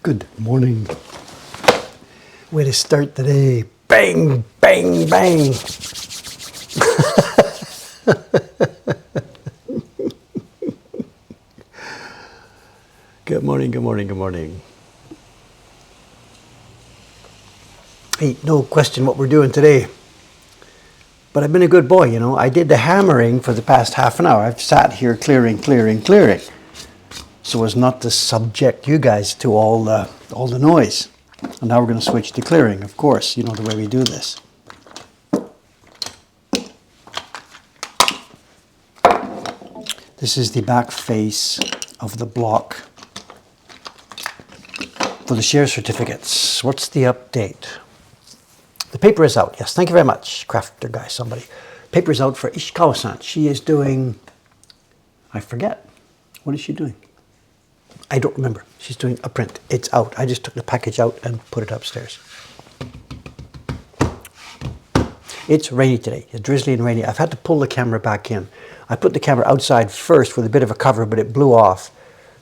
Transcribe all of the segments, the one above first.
Good morning. Way to start the day. Bang, bang, bang. Good morning, good morning, good morning. Hey, no question what we're doing today. But I've been a good boy, you know. I did the hammering for the past half an hour. I've sat here clearing. So as not to subject you guys to all the noise. And now we're going to switch to clearing, of course. You know the way we do this. This is the back face of the block for the share certificates. What's the update? The paper is out. Yes, thank you very much, crafter guy, somebody. Paper is out for Ishikawa-san. She is doing, I forget. What is she doing? I don't remember. She's doing a print. It's out. I just took the package out and put it upstairs. It's rainy today. It's drizzly and rainy. I've had to pull the camera back in. I put the camera outside first with a bit of a cover, but it blew off.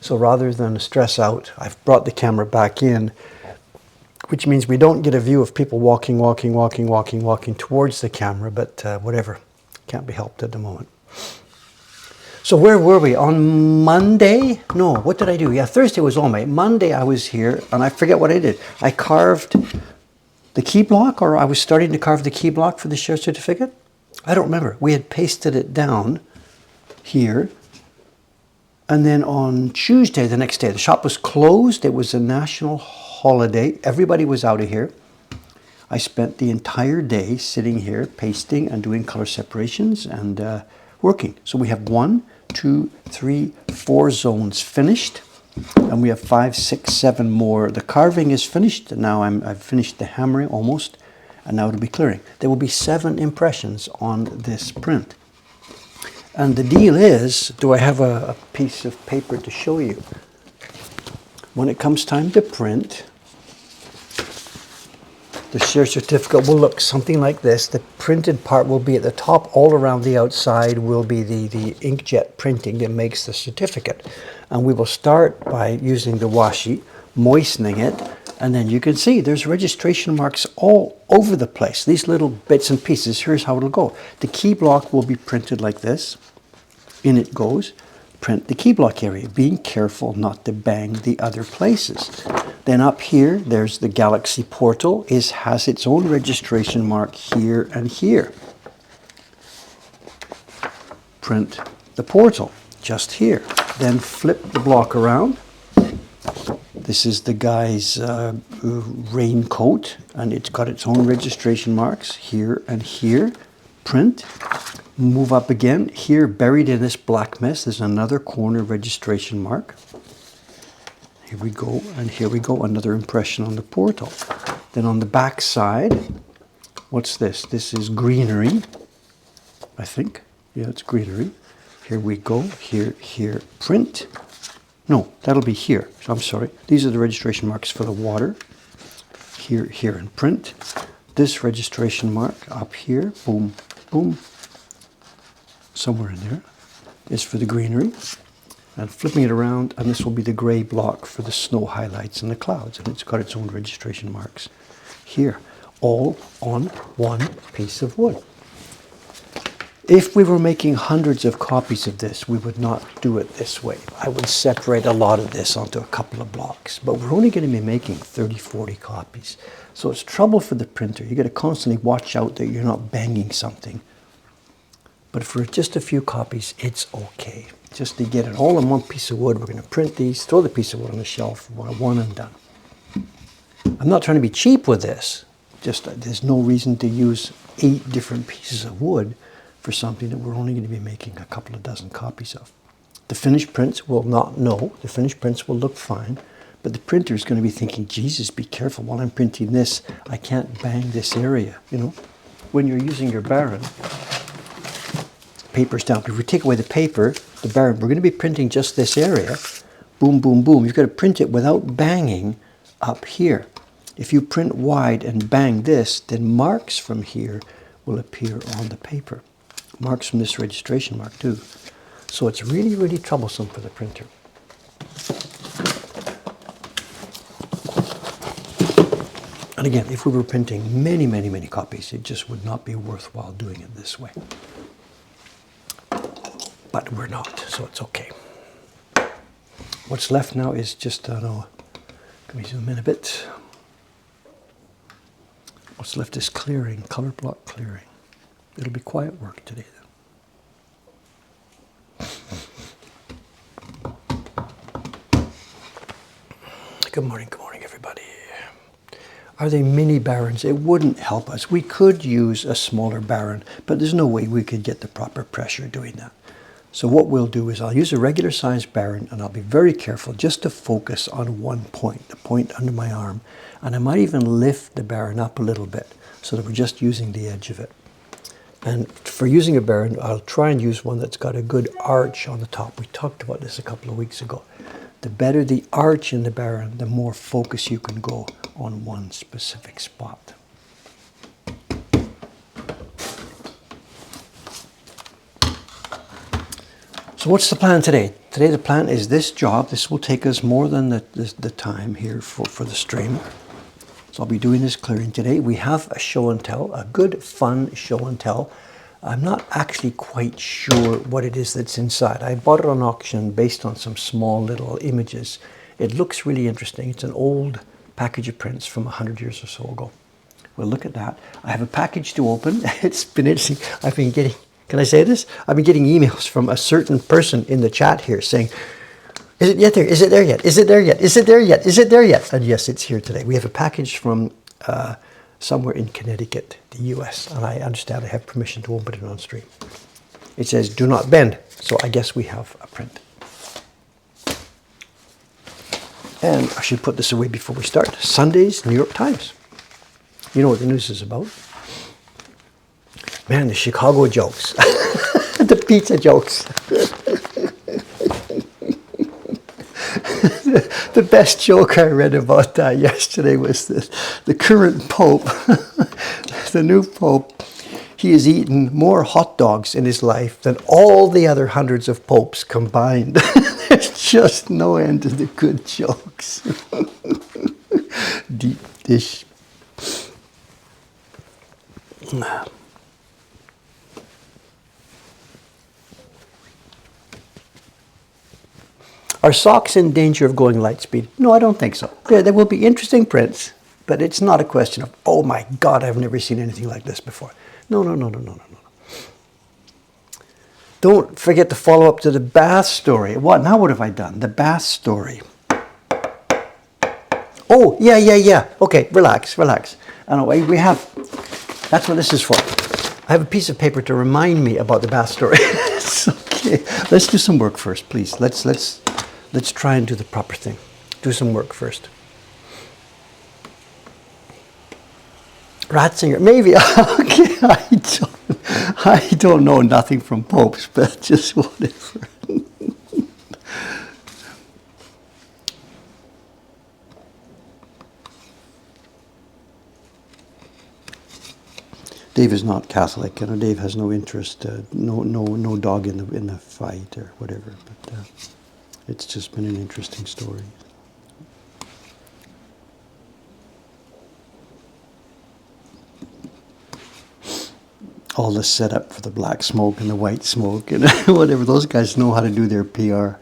So rather than stress out, I've brought the camera back in, which means we don't get a view of people walking towards the camera, but whatever. Can't be helped at the moment. So where were we? On Monday? No, what did I do? Yeah, Thursday was all May. Monday I was here, and I forget what I did. I carved the key block, or I was starting to carve the key block for the share certificate. I don't remember. We had pasted it down here. And then on Tuesday, the next day, the shop was closed. It was a national holiday. Everybody was out of here. I spent the entire day sitting here pasting and doing color separations and working. So we have 1, 2, 3, 4 zones finished, and we have 5, 6, 7 more. The carving is finished. Now I've finished the hammering almost, and now it'll be clearing. There will be 7 impressions on this print. And the deal is, do I have a piece of paper to show you? When it comes time to print, the share certificate will look something like this. The printed part will be at the top. All around the outside will be the inkjet printing that makes the certificate. And we will start by using the washi, moistening it, and then you can see there's registration marks all over the place. These little bits and pieces, here's how it'll go. The key block will be printed like this. In it goes. Print the key block area, being careful not to bang the other places. Then up here, there's the Galaxy portal. It has its own registration mark here and here. Print the portal just here. Then flip the block around. This is the guy's raincoat, and it's got its own registration marks here and here. Print. Move up again. Here, buried in this black mess, there's another corner registration mark. Here we go, and here we go, another impression on the portal. Then on the back side, what's this? This is greenery, I think. Yeah, it's greenery. Here we go. Here, print. No, that'll be here. I'm sorry. These are the registration marks for the water. Here, and print. This registration mark up here, boom, boom. Somewhere in there is for the greenery, and flipping it around, and this will be the gray block for the snow highlights and the clouds, and it's got its own registration marks here, all on one piece of wood. If we were making hundreds of copies of this, we would not do it this way. I would separate a lot of this onto a couple of blocks, but we're only going to be making 30, 40 copies. So it's trouble for the printer. You got to constantly watch out that you're not banging something. But for just a few copies, it's okay. Just to get it all on one piece of wood, we're going to print these, throw the piece of wood on the shelf, one and done. I'm not trying to be cheap with this. Just there's no reason to use 8 different pieces of wood for something that we're only going to be making a couple of dozen copies of. The finished prints will not know. The finished prints will look fine. But the printer is going to be thinking, Jesus, be careful. While I'm printing this, I can't bang this area. You know, when you're using your Baron, paper stamp. If we take away the paper, the Baron, we're going to be printing just this area. Boom, boom, boom. You've got to print it without banging up here. If you print wide and bang this, then marks from here will appear on the paper. Marks from this registration mark too. So it's really, really troublesome for the printer. And again, if we were printing many, many, many copies, it just would not be worthwhile doing it this way. But we're not, so it's okay. What's left now is just, I don't know, can we zoom in a bit? What's left is clearing, color block clearing. It'll be quiet work today then. Good morning, everybody. Are they mini barons? It wouldn't help us. We could use a smaller baron, but there's no way we could get the proper pressure doing that. So what we'll do is I'll use a regular sized baron, and I'll be very careful just to focus on one point, the point under my arm. And I might even lift the baron up a little bit so that we're just using the edge of it. And for using a baron, I'll try and use one that's got a good arch on the top. We talked about this a couple of weeks ago. The better the arch in the baron, the more focus you can go on one specific spot. So what's the plan today? Today the plan is this job. This will take us more than the time here for the stream. So I'll be doing this clearing today. We have a show and tell, a good fun show and tell. I'm not actually quite sure what it is that's inside. I bought it on auction based on some small little images. It looks really interesting. It's an old package of prints from 100 years or so ago. We'll look at that. I have a package to open. It's been interesting. I've been getting, can I say this? I've been getting emails from a certain person in the chat here saying, is it yet there? Is it there yet? Is it there yet? Is it there yet? Is it there yet? And yes, it's here today. We have a package from somewhere in Connecticut, the US, and I understand I have permission to open it on stream. It says, do not bend. So I guess we have a print. And I should put this away before we start. Sunday's New York Times. You know what the news is about? Man, the Chicago jokes. The pizza jokes. The best joke I read about that yesterday was the current Pope, the new Pope. He has eaten more hot dogs in his life than all the other hundreds of popes combined. There's just no end to the good jokes. Deep dish. Are socks in danger of going light speed? No, I don't think so. There will be interesting prints, but it's not a question of, oh my God, I've never seen anything like this before. No. Don't forget to follow up to the bath story. What? Now what have I done? The bath story. Oh, yeah. Okay, relax. Anyway, we have, that's what this is for. I have a piece of paper to remind me about the bath story. It's okay. Let's do some work first, please. Let's try and do the proper thing. Do some work first. Ratzinger, maybe. Okay, I don't know nothing from popes, but just whatever. Dave is not Catholic. You know, Dave has no interest, no dog in the fight or whatever. But it's just been an interesting story. All the setup for the black smoke and the white smoke and whatever. Those guys know how to do their PR.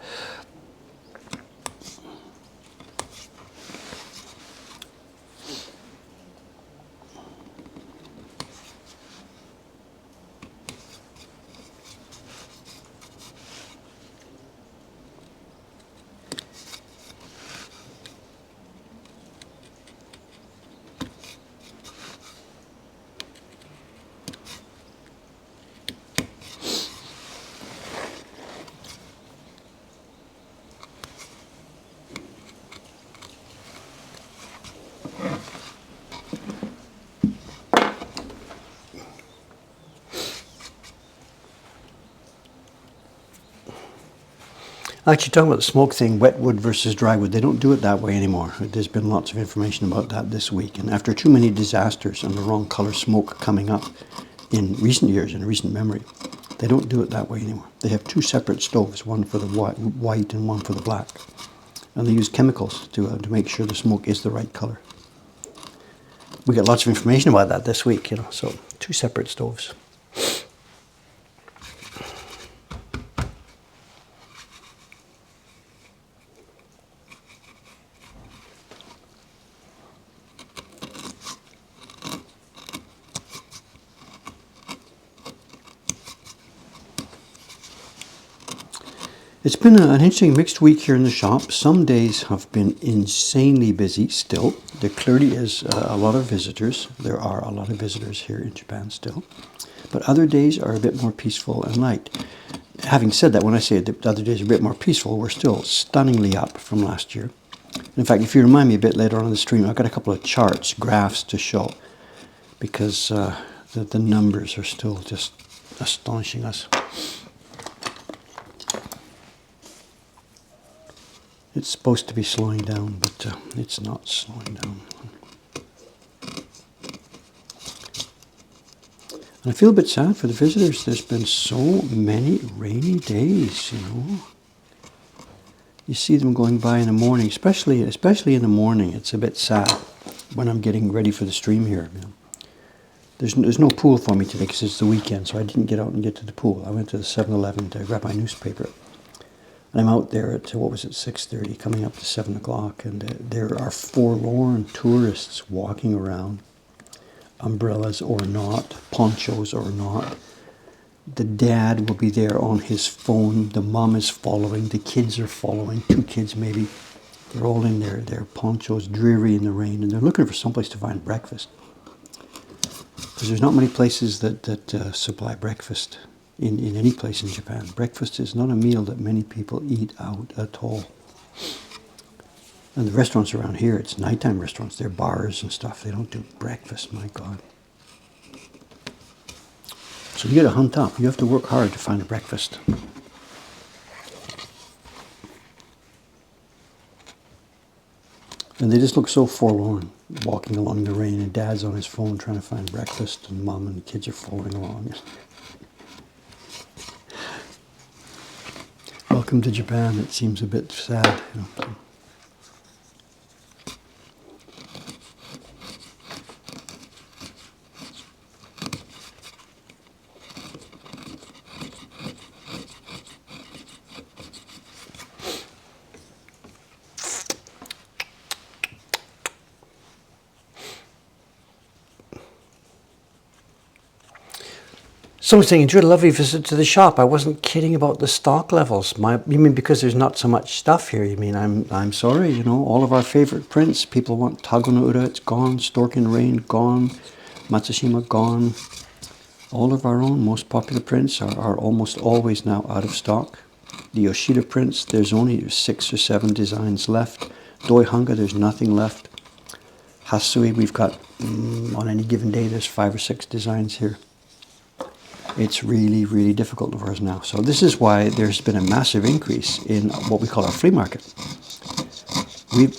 Actually, talking about the smoke thing, wet wood versus dry wood, they don't do it that way anymore. There's been lots of information about that this week. And after too many disasters and the wrong color smoke coming up in recent years, in recent memory, they don't do it that way anymore. They have two separate stoves, one for the white and one for the black. And they use chemicals to make sure the smoke is the right color. we got lots of information about that this week, you know, so 2 separate stoves. It's been an interesting mixed week here in the shop. Some days have been insanely busy still. There clearly is a lot of visitors. There are a lot of visitors here in Japan still. But other days are a bit more peaceful and light. Having said that, when I say the other days are a bit more peaceful, we're still stunningly up from last year. In fact, if you remind me a bit later on in the stream, I've got a couple of charts, graphs to show, because the numbers are still just astonishing us. It's supposed to be slowing down, but it's not slowing down. And I feel a bit sad for the visitors. There's been so many rainy days, you know. You see them going by in the morning, especially in the morning. It's a bit sad when I'm getting ready for the stream here. You know. There's no pool for me today because it's the weekend, so I didn't get out and get to the pool. I went to the 7-Eleven to grab my newspaper. I'm out there at, 6:30, coming up to 7 o'clock, and there are forlorn tourists walking around, umbrellas or not, ponchos or not. The dad will be there on his phone, the mom is following, the kids are following, 2 kids maybe. They're all in their ponchos, dreary in the rain, and they're looking for someplace to find breakfast. Because there's not many places that supply breakfast. In any place in Japan. Breakfast is not a meal that many people eat out at all. And the restaurants around here, it's nighttime restaurants. They're bars and stuff. They don't do breakfast, my God. So you got to hunt up. You have to work hard to find a breakfast. And they just look so forlorn, walking along the rain, and Dad's on his phone trying to find breakfast, and Mom and the kids are following along. Welcome to Japan. It seems a bit sad, you know. Someone's saying, enjoyed a lovely visit to the shop. I wasn't kidding about the stock levels. You mean because there's not so much stuff here? You mean I'm sorry, you know, all of our favorite prints. People want Tago no Ura, it's gone. Stork in Rain, gone. Matsushima, gone. All of our own most popular prints are almost always now out of stock. The Yoshida prints, there's only 6 or 7 designs left. Doi Hanga, there's nothing left. Hasui, we've got, on any given day, there's 5 or 6 designs here. It's really, really difficult for us now. So this is why there's been a massive increase in what we call our flea market.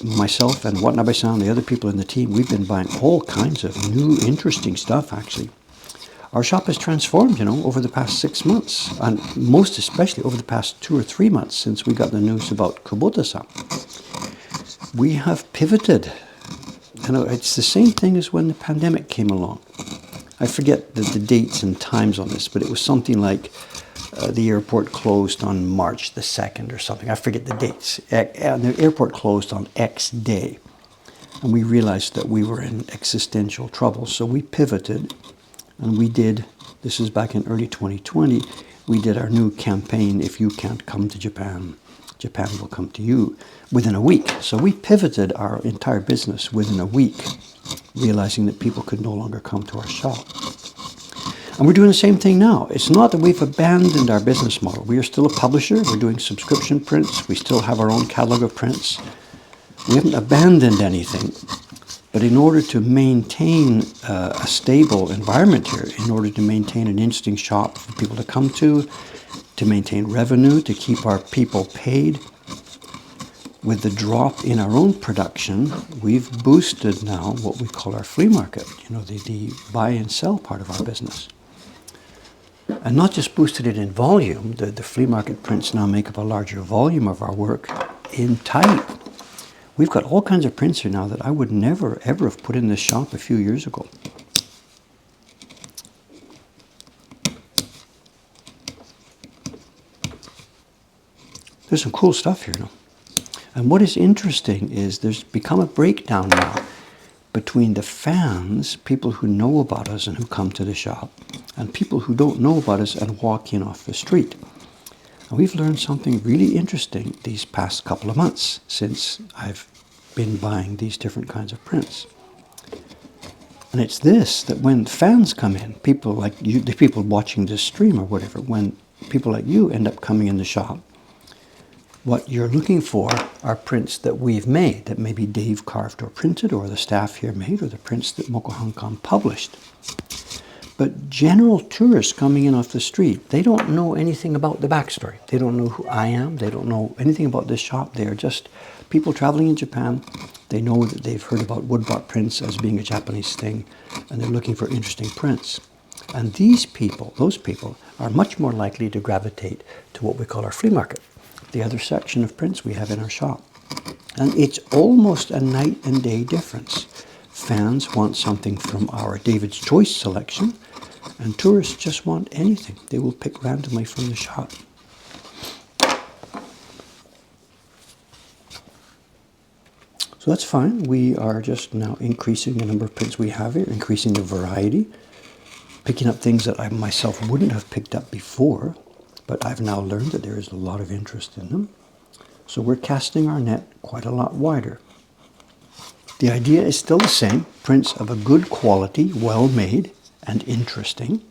Myself and Watanabe-san, the other people in the team, we've been buying all kinds of new, interesting stuff, actually. Our shop has transformed, you know, over the past 6 months, and most especially over the past 2 or 3 months since we got the news about Kubota-san. We have pivoted. You know, it's the same thing as when the pandemic came along. I forget the dates and times on this, but it was something like the airport closed on March the 2nd or something. I forget the dates. And the airport closed on X day. And we realized that we were in existential trouble. So we pivoted and we did, this is back in early 2020, we did our new campaign, If You Can't Come to Japan, Japan Will Come to You, within a week. So we pivoted our entire business within a week, realizing that people could no longer come to our shop. And we're doing the same thing now. It's not that we've abandoned our business model. We are still a publisher. We're doing subscription prints. We still have our own catalog of prints. We haven't abandoned anything. But in order to maintain a stable environment here, in order to maintain an interesting shop for people to come to maintain revenue, to keep our people paid, with the drop in our own production, we've boosted now what we call our flea market, you know, the buy and sell part of our business. And not just boosted it in volume, the flea market prints now make up a larger volume of our work in type. We've got all kinds of prints here now that I would never, ever have put in this shop a few years ago. There's some cool stuff here now. And what is interesting is there's become a breakdown now between the fans, people who know about us and who come to the shop, and people who don't know about us and walk in off the street. And we've learned something really interesting these past couple of months since I've been buying these different kinds of prints. And it's this, that when fans come in, people like you, the people watching this stream or whatever, when people like you end up coming in the shop, what you're looking for are prints that we've made, that maybe Dave carved or printed, or the staff here made, or the prints that Mokuhankan published. But general tourists coming in off the street, they don't know anything about the backstory. They don't know who I am. They don't know anything about this shop. They are just people traveling in Japan. They know that they've heard about woodblock prints as being a Japanese thing, and they're looking for interesting prints. And these people, those people, are much more likely to gravitate to what we call our flea market, the other section of prints we have in our shop. And it's almost a night and day difference. Fans want something from our David's Choice selection, and tourists just want anything. They will pick randomly from the shop. So that's fine. We are just now increasing the number of prints we have here, increasing the variety, picking up things that I myself wouldn't have picked up before, but I've now learned that there is a lot of interest in them. So we're casting our net quite a lot wider. The idea is still the same, prints of a good quality, well made and interesting,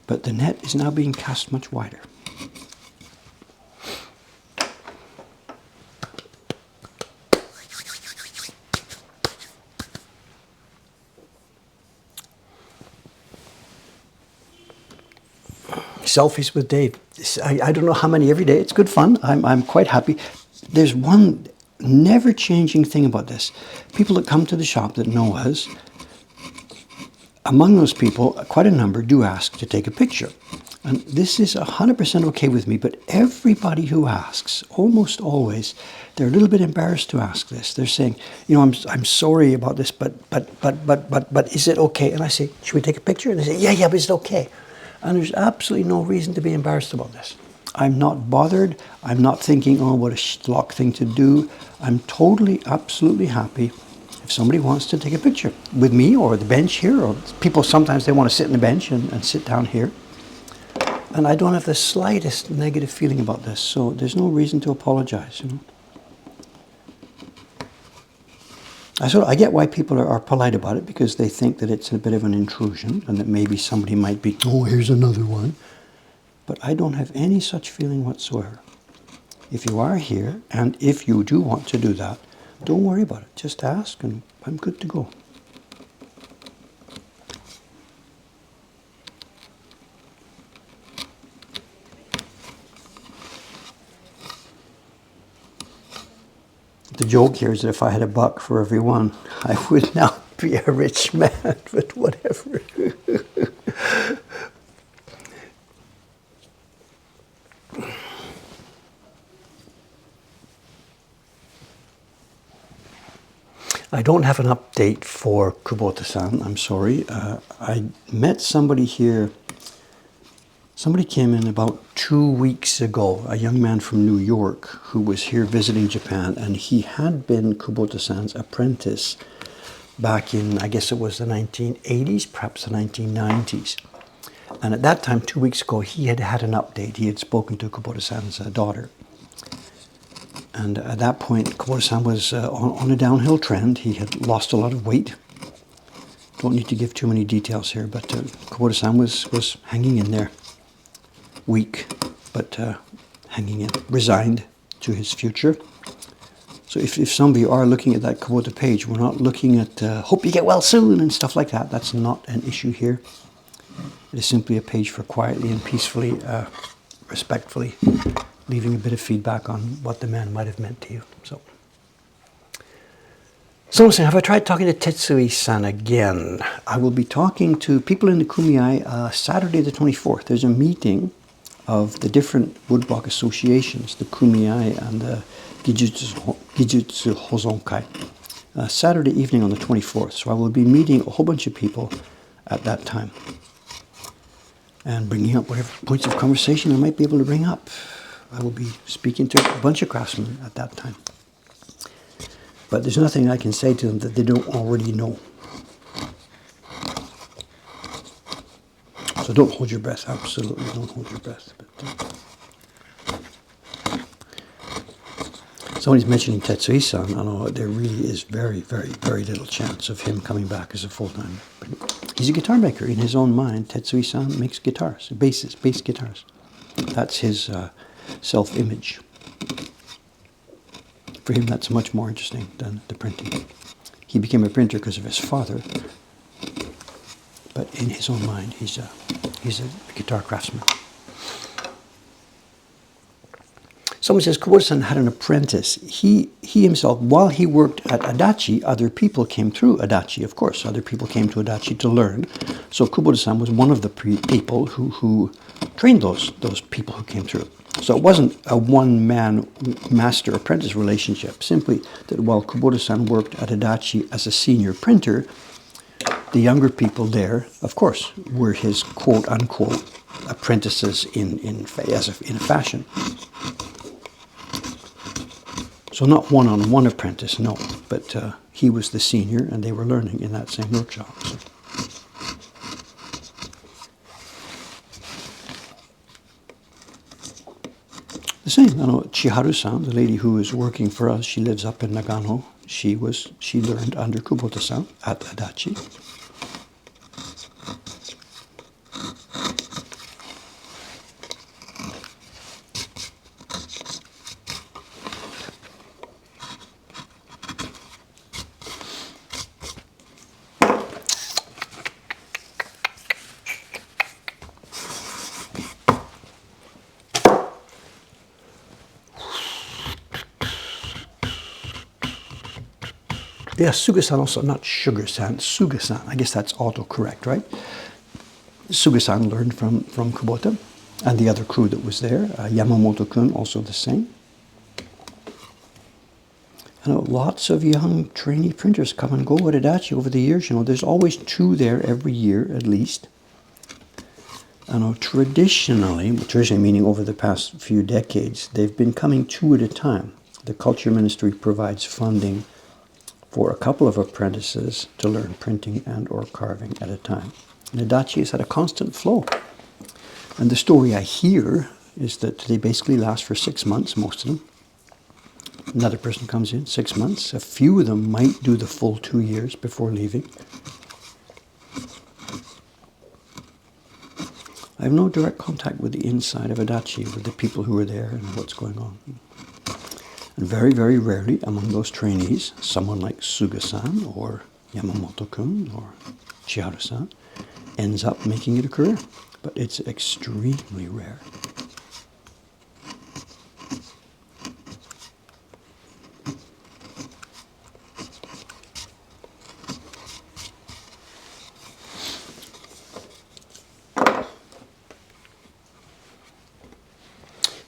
but the net is now being cast much wider. Selfies with Dave. I don't know how many every day. It's good fun. I'm quite happy. There's one never-changing thing about this. People that come to the shop that know us, among those people, quite a number do ask to take a picture. And this is 100% okay with me, but everybody who asks, almost always, they're a little bit embarrassed to ask this. They're saying, you know, I'm sorry about this, but is it okay? And I say, should we take a picture? And they say, yeah, but is it okay? And there's absolutely no reason to be embarrassed about this. I'm not bothered. I'm not thinking, oh, what a schlock thing to do. I'm totally, absolutely happy if somebody wants to take a picture with me or the bench here, or people sometimes they want to sit on the bench and sit down here. And I don't have the slightest negative feeling about this, so there's no reason to apologize, you know. I get why people are polite about it, because they think that it's a bit of an intrusion and that maybe somebody might be, oh, here's another one. But I don't have any such feeling whatsoever. If you are here, and if you do want to do that, don't worry about it. Just ask and I'm good to go. The joke here is that if I had $1 for every one, I would now be a rich man, but whatever. I don't have an update for Kubota-san, I'm sorry. I met somebody here. Somebody came in about 2 weeks ago, a young man from New York who was here visiting Japan, and he had been Kubota-san's apprentice back in, I guess it was the 1980s, perhaps the 1990s. And at that time, 2 weeks ago, he had had an update. He had spoken to Kubota-san's daughter. And at that point, Kubota-san was on a downhill trend. He had lost a lot of weight. Don't need to give too many details here, but Kubota-san was hanging in there. Weak, but hanging in, resigned to his future. So if some of you are looking at that Kubota page, we're not looking at hope you get well soon and stuff like that. That's not an issue here. It is simply a page for quietly and peacefully, respectfully leaving a bit of feedback on what the man might have meant to you. So have I tried talking to Tetsui-san again? I will be talking to people in the Kumiai Saturday the 24th. There's a meeting of the different woodblock associations, the Kumiai and the Gijutsu Hozonkai, Saturday evening on the 24th. So I will be meeting a whole bunch of people at that time and bringing up whatever points of conversation I might be able to bring up. I will be speaking to a bunch of craftsmen at that time. But there's nothing I can say to them that they don't already know. So don't hold your breath. Absolutely don't hold your breath. But, somebody's mentioning Tetsuya-san. I know there really is very, very, very little chance of him coming back as a full-time. He's a guitar maker. In his own mind, Tetsuya-san makes guitars, bass guitars. That's his self-image. For him, that's much more interesting than the printing. He became a printer because of his father, but in his own mind, he's a guitar craftsman. Someone says Kubota-san had an apprentice. He himself, while he worked at Adachi, other people came through Adachi, of course. Other people came to Adachi to learn. So Kubota-san was one of the people who trained those people who came through. So it wasn't a one-man master-apprentice relationship, simply that while Kubota-san worked at Adachi as a senior printer, the younger people there, of course, were his quote-unquote apprentices in a fashion. So not one-on-one apprentice, no, but he was the senior and they were learning in that same workshop. So. The same, I know Chiharu-san, the lady who is working for us, she lives up in Nagano. She learned under Kubota-san at Adachi. Yeah, Suga-san also, not Sugar-san, Suga-san. I guess that's auto-correct, right? Suga-san learned from Kubota and the other crew that was there. Yamamoto-kun, also the same. I know lots of young trainee printers come and go at Adachi over the years. You know, there's always 2 there every year at least. I know traditionally meaning over the past few decades, they've been coming 2 at a time. The Culture Ministry provides funding for a couple of apprentices to learn printing and or carving at a time. And Adachi has had a constant flow. And the story I hear is that they basically last for 6 months, most of them. Another person comes in, 6 months. A few of them might do the full 2 years before leaving. I have no direct contact with the inside of Adachi, with the people who are there and what's going on. And very, very rarely among those trainees, someone like Suga-san or Yamamoto-kun or Chiharu-san ends up making it a career. But it's extremely rare.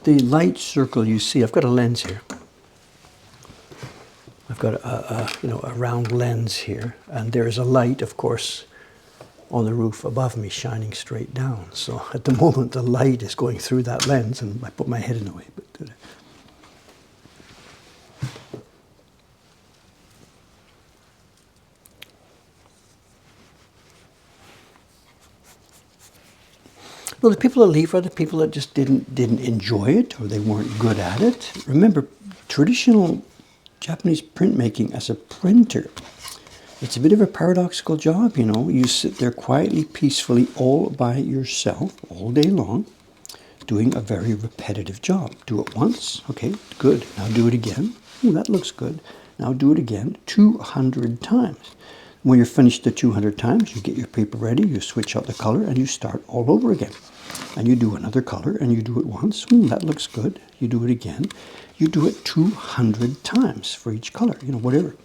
The light circle you see, I've got a lens here. I've got a round lens here, and there is a light, of course, on the roof above me shining straight down. So at the moment the light is going through that lens, and I put my head in the way. But, well, the people that leave are the people that just didn't enjoy it, or they weren't good at it. Remember, traditional Japanese printmaking as a printer, it's a bit of a paradoxical job, you know. You sit there quietly, peacefully, all by yourself, all day long, doing a very repetitive job. Do it once, okay, good. Now do it again. Ooh, that looks good. Now do it again 200 times. When you're finished the 200 times, you get your paper ready, you switch out the color, and you start all over again. And you do another color, and you do it once. Ooh, that looks good. You do it again. You do it 200 times for each color, you know, whatever.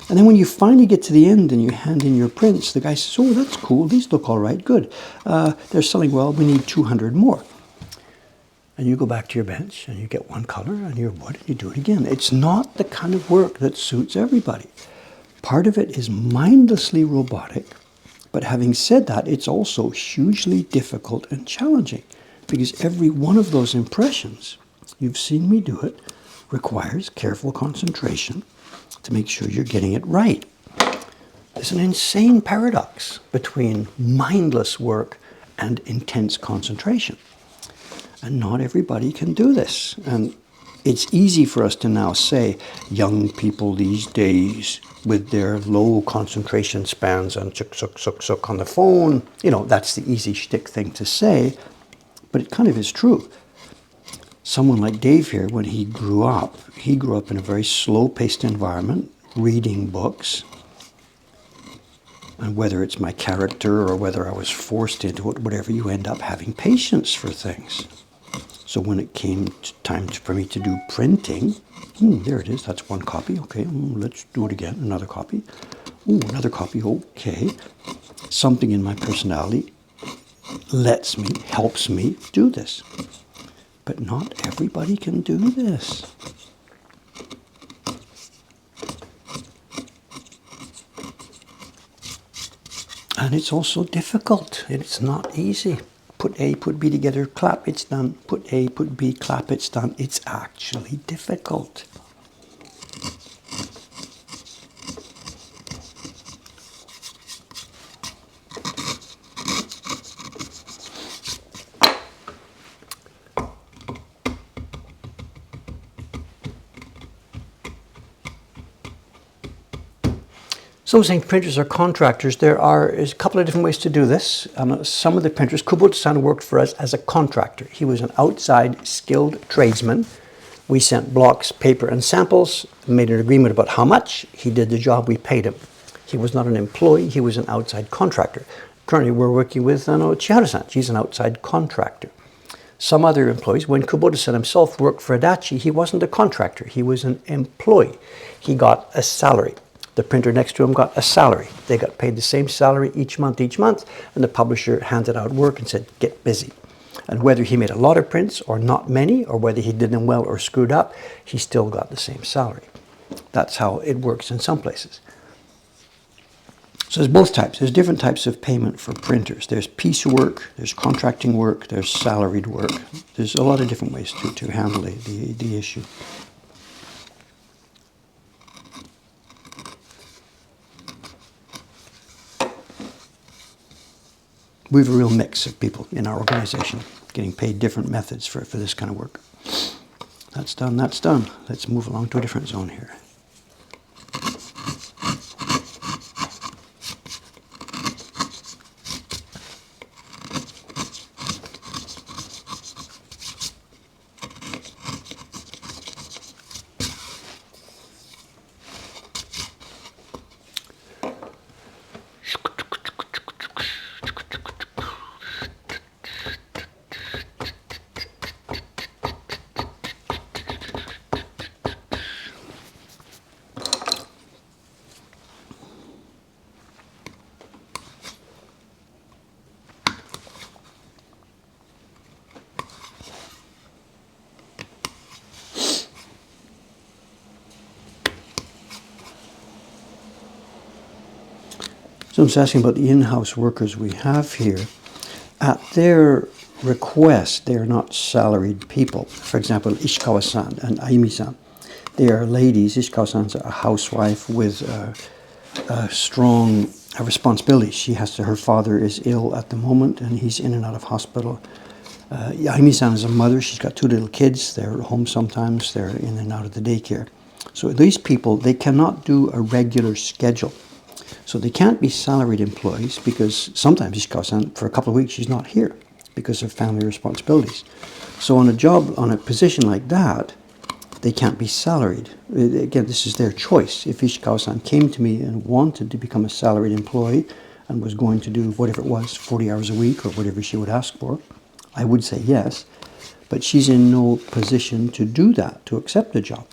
And then when you finally get to the end and you hand in your prints, the guy says, oh, that's cool. These look all right. Good. They're selling well. We need 200 more. and you go back to your bench and you get one color and your wood and you do it again. It's not the kind of work that suits everybody. Part of it is mindlessly robotic, but having said that, it's also hugely difficult and challenging because every one of those impressions, you've seen me do it, requires careful concentration to make sure you're getting it right. There's an insane paradox between mindless work and intense concentration. And not everybody can do this. And it's easy for us to now say, young people these days with their low concentration spans and suck on the phone, you know, that's the easy shtick thing to say, but it kind of is true. Someone like Dave here, when he grew up in a very slow-paced environment, reading books, and whether it's my character or whether I was forced into it, whatever, you end up having patience for things. So when it came time for me to do printing, there it is, that's one copy, okay, let's do it again, another copy, another copy, okay. Something in my personality helps me do this. But not everybody can do this. And it's also difficult. It's not easy. Put A, put B together, clap, it's done. Put A, put B, clap, it's done. It's actually difficult. So saying printers are contractors, there is a couple of different ways to do this. Some of the printers, Kubota-san worked for us as a contractor. He was an outside skilled tradesman. We sent blocks, paper, and samples, made an agreement about how much. He did the job, we paid him. He was not an employee, he was an outside contractor. Currently we're working with Chihara-san. She's an outside contractor. Some other employees, when Kubota-san himself worked for Adachi, he wasn't a contractor, he was an employee. He got a salary. The printer next to him got a salary. They got paid the same salary each month, and the publisher handed out work and said, get busy. And whether he made a lot of prints or not many, or whether he did them well or screwed up, he still got the same salary. That's how it works in some places. So there's both types. There's different types of payment for printers. There's piecework, there's contracting work, there's salaried work. There's a lot of different ways to handle the issue. We have a real mix of people in our organization getting paid different methods for this kind of work. That's done, that's done. Let's move along to a different zone here. So I'm just asking about the in-house workers we have here. At their request, they are not salaried people. For example, Ishikawa-san and Ayumi-san. They are ladies. Ishikawa-san's a housewife with strong responsibilities. Her father is ill at the moment and he's in and out of hospital. Ayumi-san is a mother. She's got 2 little kids. They're at home sometimes. They're in and out of the daycare. So these people, they cannot do a regular schedule. So they can't be salaried employees because sometimes Ishikawa-san, for a couple of weeks, she's not here because of family responsibilities. So on a position like that, they can't be salaried. Again, this is their choice. If Ishikawa-san came to me and wanted to become a salaried employee and was going to do whatever it was, 40 hours a week or whatever she would ask for, I would say yes. But she's in no position to do that, to accept the job,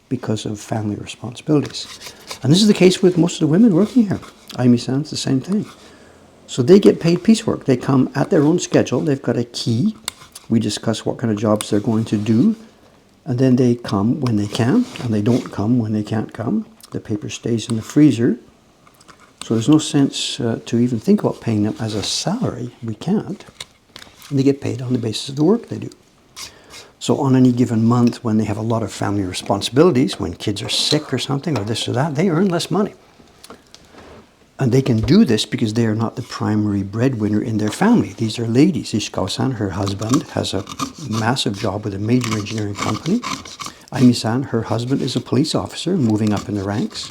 because of family responsibilities. And this is the case with most of the women working here. Ayumi-san, it's the same thing. So they get paid piecework. They come at their own schedule. They've got a key. We discuss what kind of jobs they're going to do, and then they come when they can, and they don't come when they can't come. The paper stays in the freezer. So there's no sense to even think about paying them as a salary. We can't. And they get paid on the basis of the work they do. So on any given month, when they have a lot of family responsibilities, when kids are sick or something, or this or that, they earn less money. And they can do this because they are not the primary breadwinner in their family. These are ladies. Ishikawa-san, her husband, has a massive job with a major engineering company. Aimi-san, her husband, is a police officer, moving up in the ranks.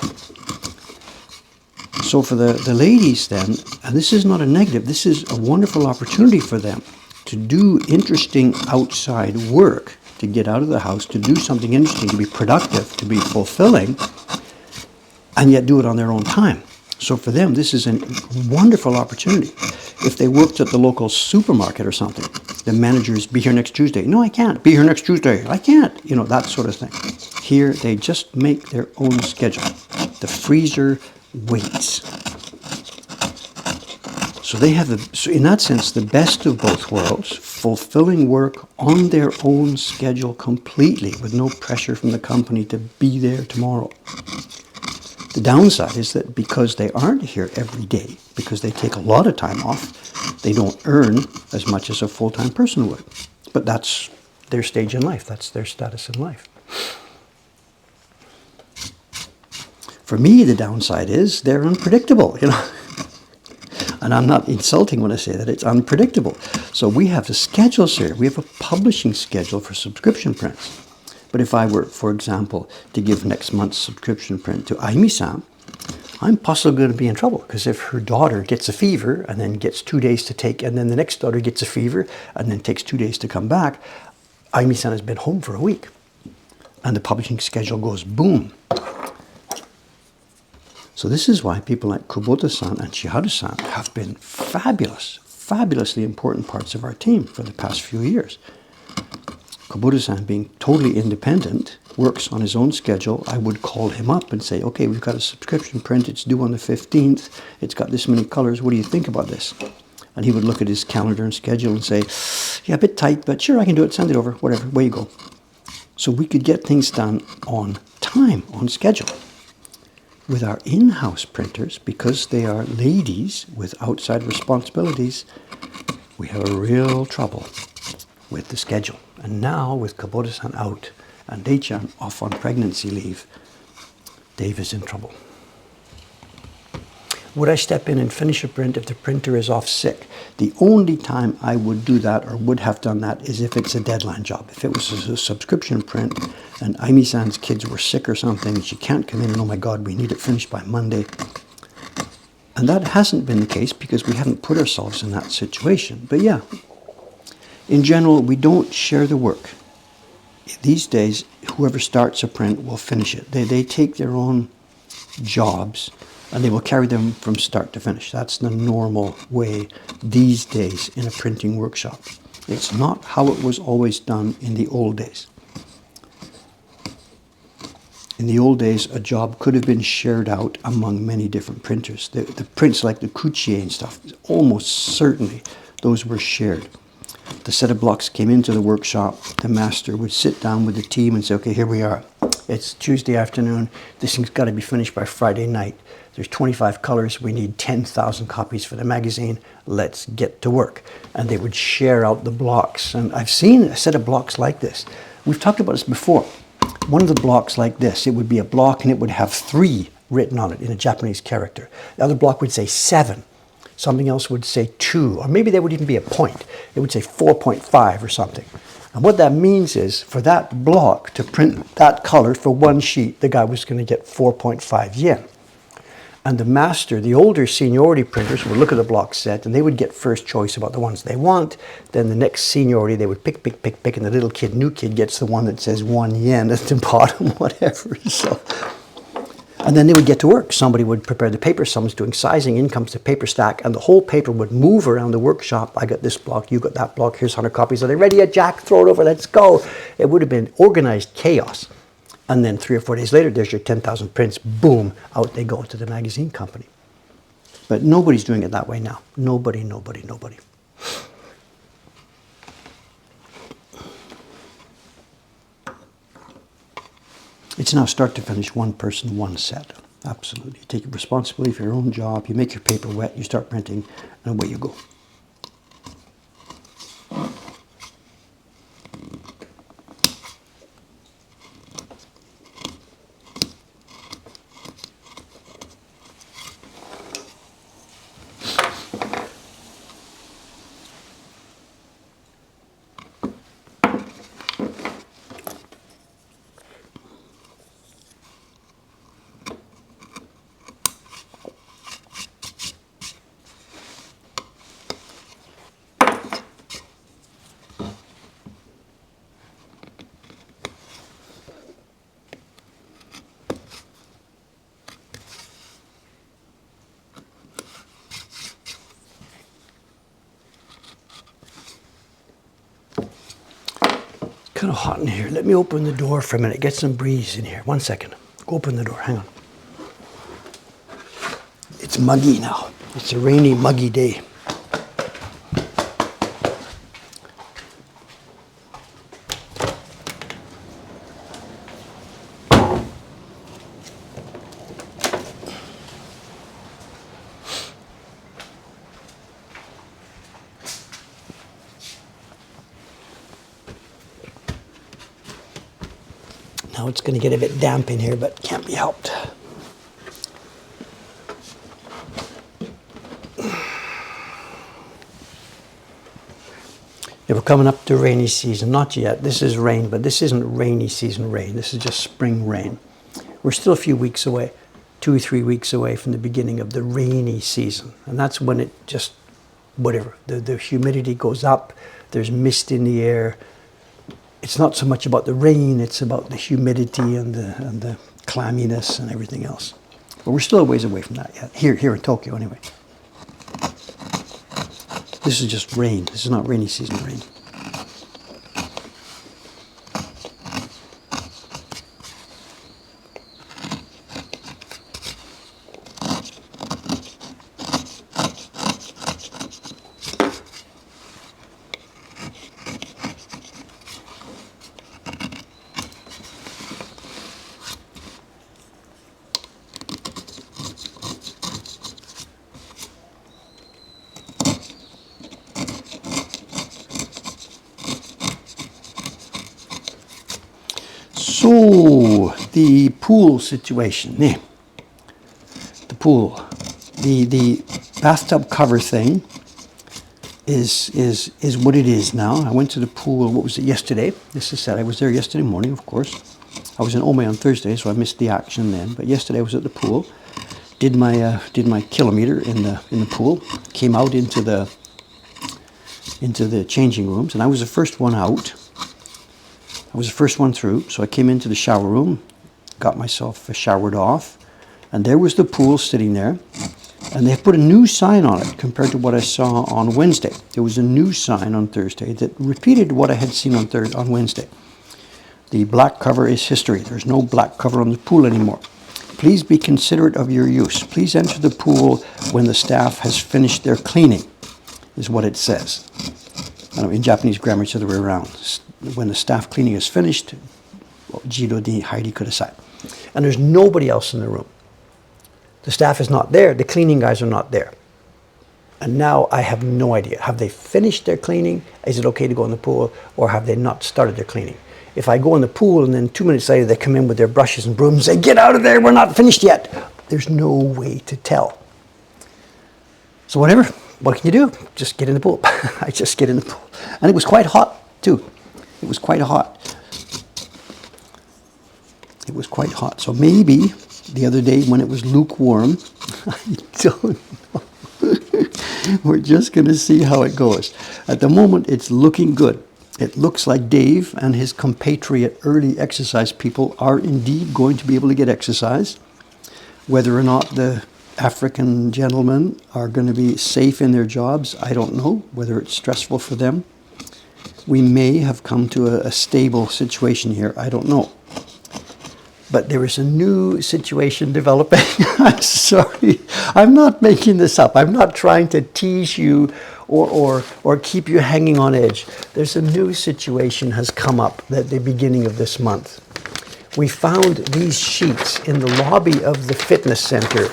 So for the ladies then, and this is not a negative, this is a wonderful opportunity for them to do interesting outside work, to get out of the house, to do something interesting, to be productive, to be fulfilling, and yet do it on their own time. So for them, this is a wonderful opportunity. If they worked at the local supermarket or something, the managers, be here next Tuesday. No, I can't. Be here next Tuesday. I can't. You know, that sort of thing. Here, they just make their own schedule. The freezer waits. So they have, so in that sense, the best of both worlds, fulfilling work on their own schedule completely, with no pressure from the company to be there tomorrow. The downside is that because they aren't here every day, because they take a lot of time off, they don't earn as much as a full-time person would. But that's their stage in life. That's their status in life. For me, the downside is they're unpredictable, you know. And I'm not insulting when I say that. It's unpredictable. So we have the schedules here. We have a publishing schedule for subscription prints. But if I were, for example, to give next month's subscription print to Aimi-san, I'm possibly going to be in trouble, because if her daughter gets a fever and then gets 2 days to take, and then the next daughter gets a fever and then takes 2 days to come back, Aimi-san has been home for a week. And the publishing schedule goes boom. So this is why people like Kubota-san and Chiharu-san have been fabulous, fabulously important parts of our team for the past few years. Kubota-san, being totally independent, works on his own schedule. I would call him up and say, okay, we've got a subscription print. It's due on the 15th. It's got this many colors. What do you think about this? And he would look at his calendar and schedule and say, yeah, a bit tight, but sure, I can do it. Send it over. Whatever. Away you go. So we could get things done on time, on schedule. With our in-house printers, because they are ladies with outside responsibilities, we have a real trouble with the schedule. And now, with Kubota-san out and Dei-chan off on pregnancy leave, Dave is in trouble. Would I step in and finish a print if the printer is off sick? The only time I would do that, or would have done that, is if it's a deadline job. If it was a subscription print and Aimi-san's kids were sick or something, and she can't come in, and oh my God, we need it finished by Monday. And that hasn't been the case because we haven't put ourselves in that situation. But yeah, in general, we don't share the work. These days, whoever starts a print will finish it. They take their own jobs and they will carry them from start to finish. That's the normal way these days in a printing workshop. It's not how it was always done in the old days. In the old days, a job could have been shared out among many different printers. The prints like the Kuchie and stuff, almost certainly those were shared. The set of blocks came into the workshop. The master would sit down with the team and say, okay, here we are. It's Tuesday afternoon. This thing's got to be finished by Friday night. There's 25 colors. We need 10,000 copies for the magazine. Let's get to work. And they would share out the blocks. And I've seen a set of blocks like this. We've talked about this before. One of the blocks like this, it would be a block and it would have 3 written on it in a Japanese character. The other block would say 7. Something else would say 2, or maybe there would even be a point. It would say 4.5 or something. And what that means is, for that block to print that color for one sheet, the guy was going to get 4.5 yen. And the master, the older seniority printers, would look at the block set and they would get first choice about the ones they want. Then the next seniority, they would pick, and the little kid, new kid, gets the one that says 1 yen at the bottom, whatever. So. And then they would get to work. Somebody would prepare the paper, someone's doing sizing, in comes the paper stack, and the whole paper would move around the workshop. I got this block, you got that block, here's 100 copies. Are they ready yet, Jack? Throw it over, let's go. It would have been organized chaos. And then 3 or 4 days later, there's your 10,000 prints, boom, out they go to the magazine company. But nobody's doing it that way now. Nobody. It's now start to finish, one person, one set. Absolutely. You take responsibility for your own job, you make your paper wet, you start printing, and away you go. Kind of hot in here. Let me open the door for a minute. Get some breeze in here. 1 second. Go open the door. Hang on. It's muggy now. It's a rainy, muggy day. Now it's going to get a bit damp in here, but can't be helped. Yeah, we're coming up to rainy season. Not yet. This is rain, but this isn't rainy season rain. This is just spring rain. We're still a few weeks away, 2 or 3 weeks away from the beginning of the rainy season. And that's when it just, whatever, the humidity goes up, there's mist in the air. It's not so much about the rain, it's about the humidity and the clamminess and everything else. But we're still a ways away from that yet, here in Tokyo anyway. This is just rain. This is not rainy season rain. So, the pool situation, the pool, the bathtub cover thing is what it is now. I went to the pool, what was it, yesterday? This is said, I was there yesterday morning, of course. I was in Ome on Thursday, so I missed the action then. But yesterday I was at the pool, did my kilometer in the pool, came out into the changing rooms, and I was the first one out. I was the first one through, so I came into the shower room, got myself showered off, and there was the pool sitting there, and they put a new sign on it compared to what I saw on Wednesday. There was a new sign on Thursday that repeated what I had seen on Wednesday. The black cover is history. There's no black cover on the pool anymore. Please be considerate of your use. Please enter the pool when the staff has finished their cleaning, is what it says. In Japanese grammar, it's the other way around. When the staff cleaning is finished, jiro ni hairi kudasai. And there's nobody else in the room. The staff is not there. The cleaning guys are not there. And now I have no idea. Have they finished their cleaning? Is it okay to go in the pool? Or have they not started their cleaning? If I go in the pool and then 2 minutes later they come in with their brushes and brooms and say, "Get out of there, we're not finished yet." There's no way to tell. So whatever, what can you do? Just get in the pool. I just get in the pool. And it was quite hot too. It was quite hot. It was quite hot. So maybe the other day when it was lukewarm, I don't know. We're just going to see how it goes. At the moment, it's looking good. It looks like Dave and his compatriot early exercise people are indeed going to be able to get exercise. Whether or not the African gentlemen are going to be safe in their jobs, I don't know. Whether it's stressful for them. We may have come to a stable situation here. I don't know. But there is a new situation developing. I'm sorry. I'm not making this up. I'm not trying to tease you or keep you hanging on edge. There's a new situation has come up at the beginning of this month we found these sheets in the lobby of the fitness center.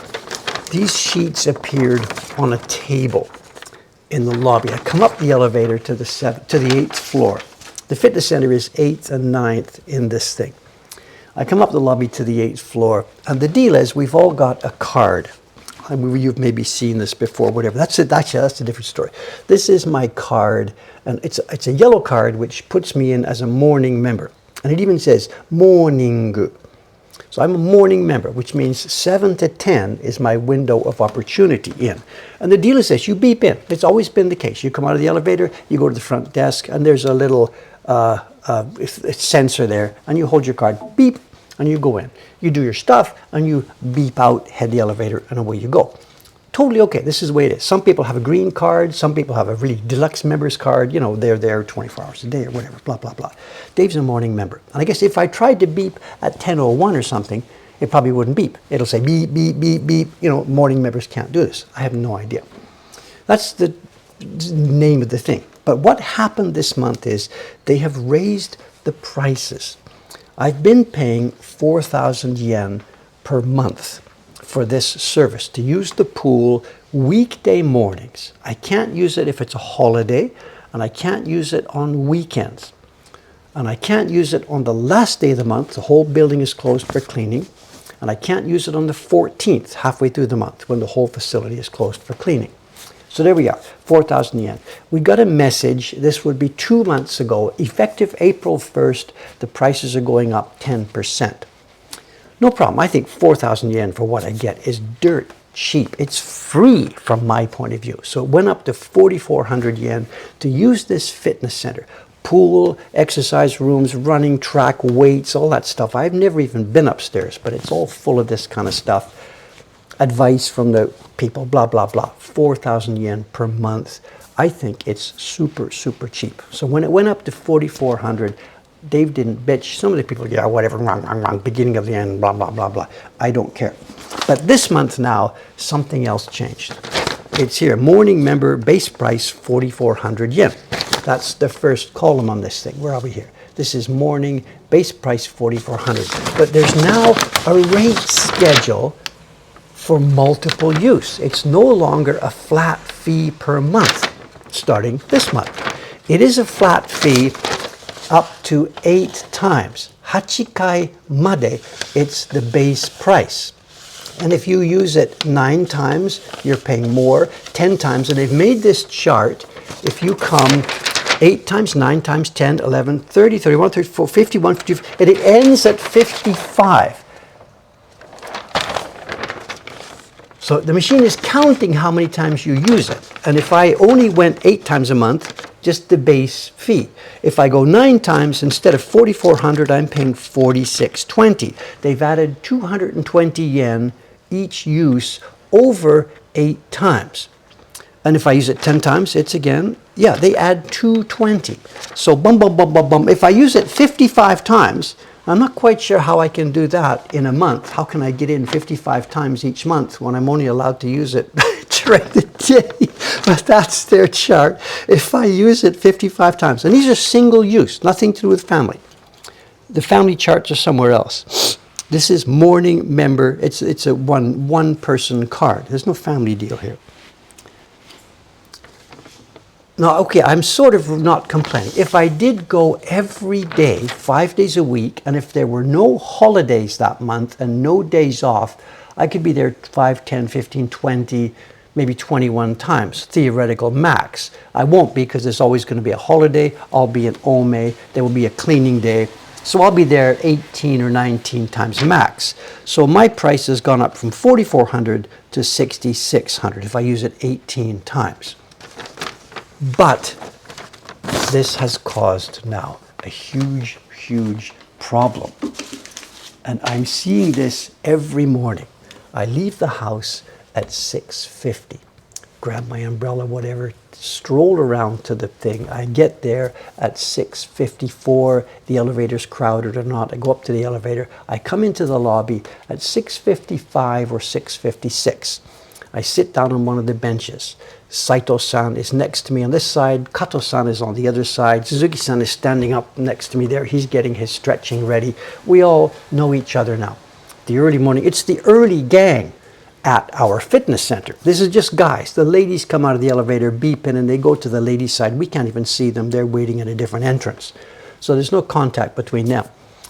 These sheets appeared on a table in the lobby. I come up the elevator to the 8th floor. The fitness center is 8th and 9th in this thing. I come up the lobby to the 8th floor, and the deal is we've all got a card. I mean, you've maybe seen this before, whatever. That's a different story. This is my card, and it's a yellow card which puts me in as a morning member. And it even says morning. So I'm a morning member, which means 7 to 10 is my window of opportunity in. And the deal is this, you beep in. It's always been the case. You come out of the elevator, you go to the front desk, and there's a little sensor there, and you hold your card, beep, and you go in. You do your stuff, and you beep out, head the elevator, and away you go. Totally okay. This is the way it is. Some people have a green card. Some people have a really deluxe member's card. You know, they're there 24 hours a day or whatever, blah, blah, blah. Dave's a morning member. And I guess if I tried to beep at 10:01 or something, it probably wouldn't beep. It'll say beep, beep, beep, beep. You know, morning members can't do this. I have no idea. That's the name of the thing. But what happened this month is they have raised the prices. I've been paying 4,000 yen per month for this service, to use the pool weekday mornings. I can't use it if it's a holiday, and I can't use it on weekends. And I can't use it on the last day of the month. The whole building is closed for cleaning. And I can't use it on the 14th, halfway through the month, when the whole facility is closed for cleaning. So there we are, 4,000 yen. We got a message, this would be 2 months ago, effective April 1st, the prices are going up 10%. No problem. I think 4,000 yen for what I get is dirt cheap. It's free from my point of view. So it went up to 4,400 yen to use this fitness center. Pool, exercise rooms, running track, weights, all that stuff. I've never even been upstairs, but it's all full of this kind of stuff. Advice from the people, blah, blah, blah. 4,000 yen per month. I think it's super, super cheap. So when it went up to 4,400, Dave didn't bitch. Some of the people, yeah, whatever, wrong, beginning of the end, blah, blah, blah, blah. I don't care. But this month now, something else changed. It's here, morning member, base price, 4,400 yen. That's the first column on this thing. Where are we here? This is morning, base price, 4,400. But there's now a rate schedule for multiple use. It's no longer a flat fee per month, starting this month. It is a flat fee up to 8 times. Hachikai made, it's the base price. And if you use it 9 times, you're paying more, 10 times. And they've made this chart. If you come 8 times, 9 times, 10, 11, 30, 31, 34, 51, 55, and it ends at 55. So the machine is counting how many times you use it. And if I only went 8 times a month, just the base fee. If I go 9 times, instead of 4,400, I'm paying 4,620. They've added 220 yen each use over 8 times. And if I use it 10 times, it's again, yeah, they add 220. So bum, bum, bum, bum, bum. If I use it 55 times, I'm not quite sure how I can do that in a month. How can I get in 55 times each month when I'm only allowed to use it during the day? But that's their chart. If I use it 55 times, and these are single use, nothing to do with family. The family charts are somewhere else. This is morning member. It's a one person card. There's no family deal here. Now, okay, I'm sort of not complaining. If I did go every day, 5 days a week, and if there were no holidays that month and no days off, I could be there 5, 10, 15, 20, maybe 21 times, theoretical max. I won't be because there's always going to be a holiday. I'll be in Ome. There will be a cleaning day. So I'll be there 18 or 19 times max. So my price has gone up from 4,400 to 6,600 if I use it 18 times. But this has caused now a huge, huge problem. And I'm seeing this every morning. I leave the house at 6:50, grab my umbrella, whatever, stroll around to the thing. I get there at 6:54. The elevator's crowded or not. I go up to the elevator. I come into the lobby at 6:55 or 6:56. I sit down on one of the benches. Saito-san is next to me on this side. Kato-san is on the other side. Suzuki-san is standing up next to me there. He's getting his stretching ready. We all know each other now. The early morning, it's the early gang at our fitness center. This is just guys. The ladies come out of the elevator, beep in, and they go to the ladies' side. We can't even see them. They're waiting at a different entrance. So there's no contact between them.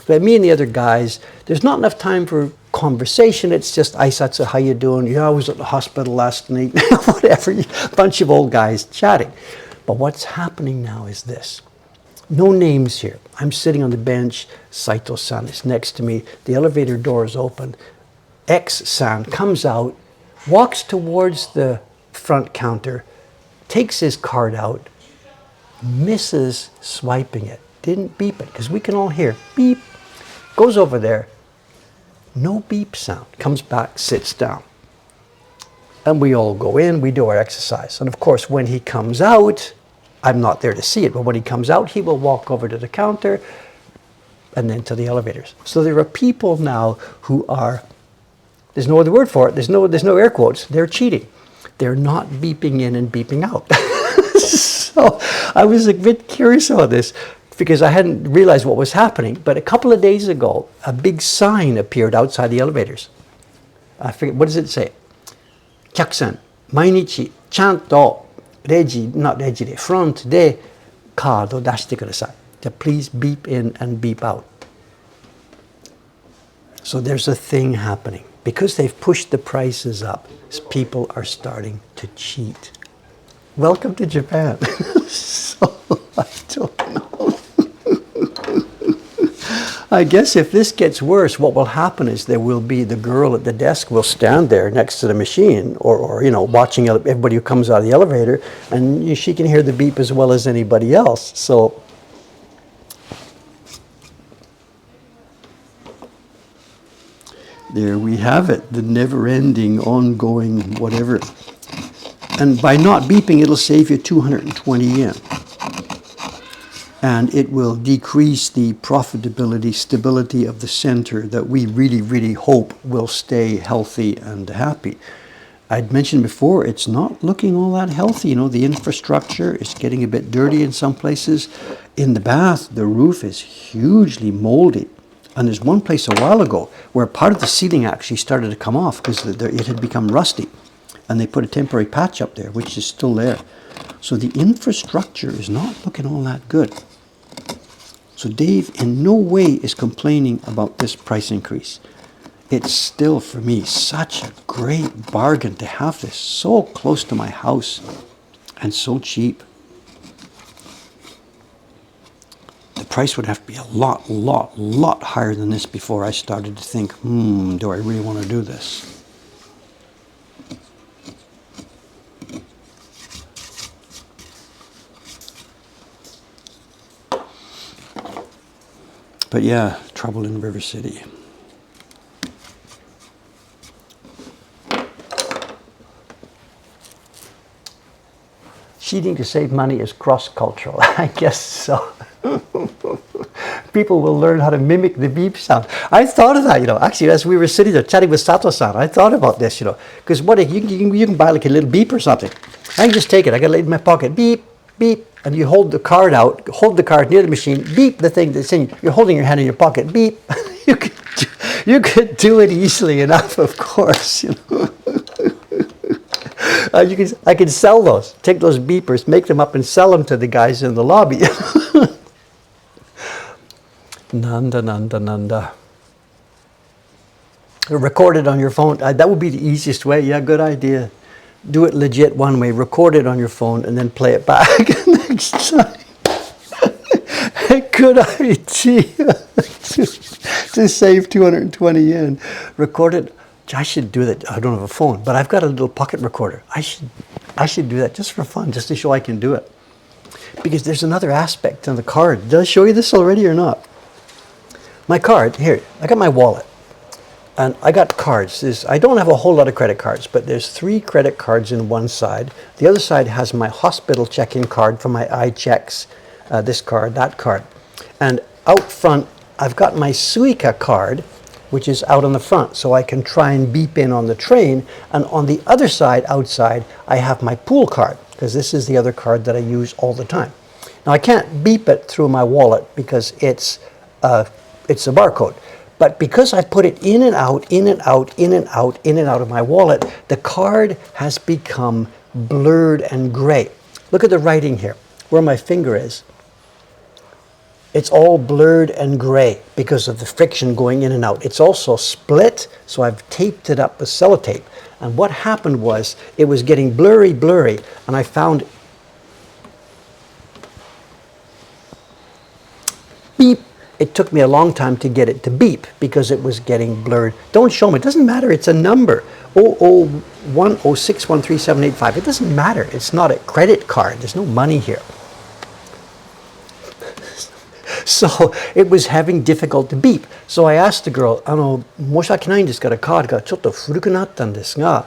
But me and the other guys, there's not enough time for conversation. It's just aisatsu, how you doing? Yeah, I was at the hospital last night. Whatever, a bunch of old guys chatting. But what's happening now is this. No names here. I'm sitting on the bench. Saito-san is next to me. The elevator door is open. X-san comes out, walks towards the front counter, takes his card out, misses swiping it. Didn't beep it, because we can all hear beep. Goes over there. No beep sound. Comes back, sits down. And we all go in, we do our exercise. And of course, when he comes out, I'm not there to see it, but when he comes out, he will walk over to the counter and then to the elevators. So there are people now who are, there's no other word for it, there's no air quotes, they're cheating. They're not beeping in and beeping out. So I was a bit curious about this because I hadn't realized what was happening. But a couple of days ago, a big sign appeared outside the elevators. I forget, what does it say? 客さん、毎日ちゃんとレジ、not レジで、フロントでカード出してください。Please beep in and beep out. So there's a thing happening. Because they've pushed the prices up, people are starting to cheat. Welcome to Japan. So, I don't know. I guess if this gets worse, what will happen is there will be the girl at the desk will stand there next to the machine or you know, watching everybody who comes out of the elevator, and she can hear the beep as well as anybody else. So, there we have it, the never-ending, ongoing whatever. And by not beeping, it'll save you 220 yen. And it will decrease the profitability, stability of the center that we really, really hope will stay healthy and happy. I'd mentioned before, it's not looking all that healthy. You know, the infrastructure is getting a bit dirty in some places. In the bath, the roof is hugely moldy. And there's one place a while ago where part of the ceiling actually started to come off because it had become rusty. And they put a temporary patch up there, which is still there. So the infrastructure is not looking all that good. So Dave in no way is complaining about this price increase. It's still, for me, such a great bargain to have this so close to my house and so cheap. The price would have to be a lot higher than this before I started to think, do I really want to do this? But yeah, trouble in River City. Cheating to save money is cross-cultural. I guess so. People will learn how to mimic the beep sound. I thought of that, you know. Actually, as we were sitting there chatting with Sato-san, I thought about this, you know. Because what if you can buy like a little beep or something. I can just take it. I got it in my pocket. Beep, beep. And you hold the card out, hold the card near the machine, beep the thing that's in, you're holding your hand in your pocket, beep. You could do it easily enough, of course, you know. I could sell those, take those beepers, make them up and sell them to the guys in the lobby. Nanda. Record it on your phone. That would be the easiest way. Yeah, good idea. Do it legit one way. Record it on your phone and then play it back next time. Good idea. to save 220 yen. Record it. I should do that. I don't have a phone, but I've got a little pocket recorder. I should do that just for fun, just to show I can do it. Because there's another aspect on the card. Did I show you this already or not? My card, here, I got my wallet. And I got cards. I don't have a whole lot of credit cards, but there's 3 credit cards in one side. The other side has my hospital check-in card for my eye checks, this card, that card. And out front, I've got my Suica card which is out on the front, so I can try and beep in on the train. And on the other side, outside, I have my pool card, because this is the other card that I use all the time. Now I can't beep it through my wallet because it's a barcode. But because I put it in and out, in and out, in and out, in and out of my wallet, the card has become blurred and gray. Look at the writing here, where my finger is. It's all blurred and gray because of the friction going in and out. It's also split, so I've taped it up with sellotape. And what happened was, it was getting blurry, and I found beep. It took me a long time to get it to beep because it was getting blurred. Don't show me, it doesn't matter, it's a number. 00106137885. It doesn't matter, it's not a credit card, there's no money here. So it was having difficult to beep. So I asked the girl, 申し訳ないんですから、カードがちょっと古くなったんですが、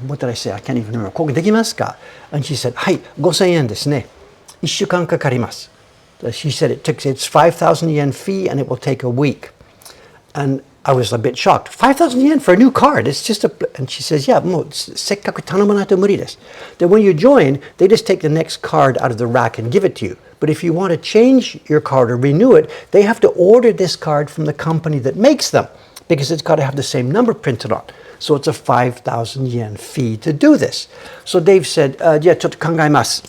what did I say? I can't even remember. ここできますか? And she said, はい、5000円ですね。1週間かかります。She said it's 5,000 yen fee and it will take a week. And I was a bit shocked. 5,000 yen for a new card. It's just a... And she says, yeah, もうせっかく頼まないと無理です。Then when you join, they just take the next card out of the rack and give it to you. But if you want to change your card or renew it, they have to order this card from the company that makes them, because it's got to have the same number printed on. So it's a 5,000 yen fee to do this. So Dave said, じゃあちょっと考えます。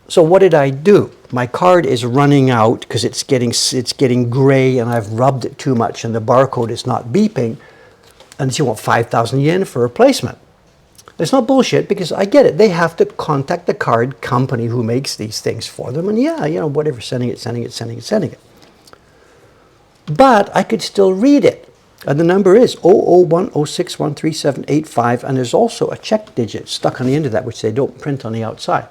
So what did I do? My card is running out because it's getting gray and I've rubbed it too much and the barcode is not beeping. And you want 5,000 yen for replacement. It's not bullshit, because I get it. They have to contact the card company who makes these things for them. And yeah, whatever, sending it. But I could still read it. And the number is 00106137885, and there's also a check digit stuck on the end of that, which they don't print on the outside.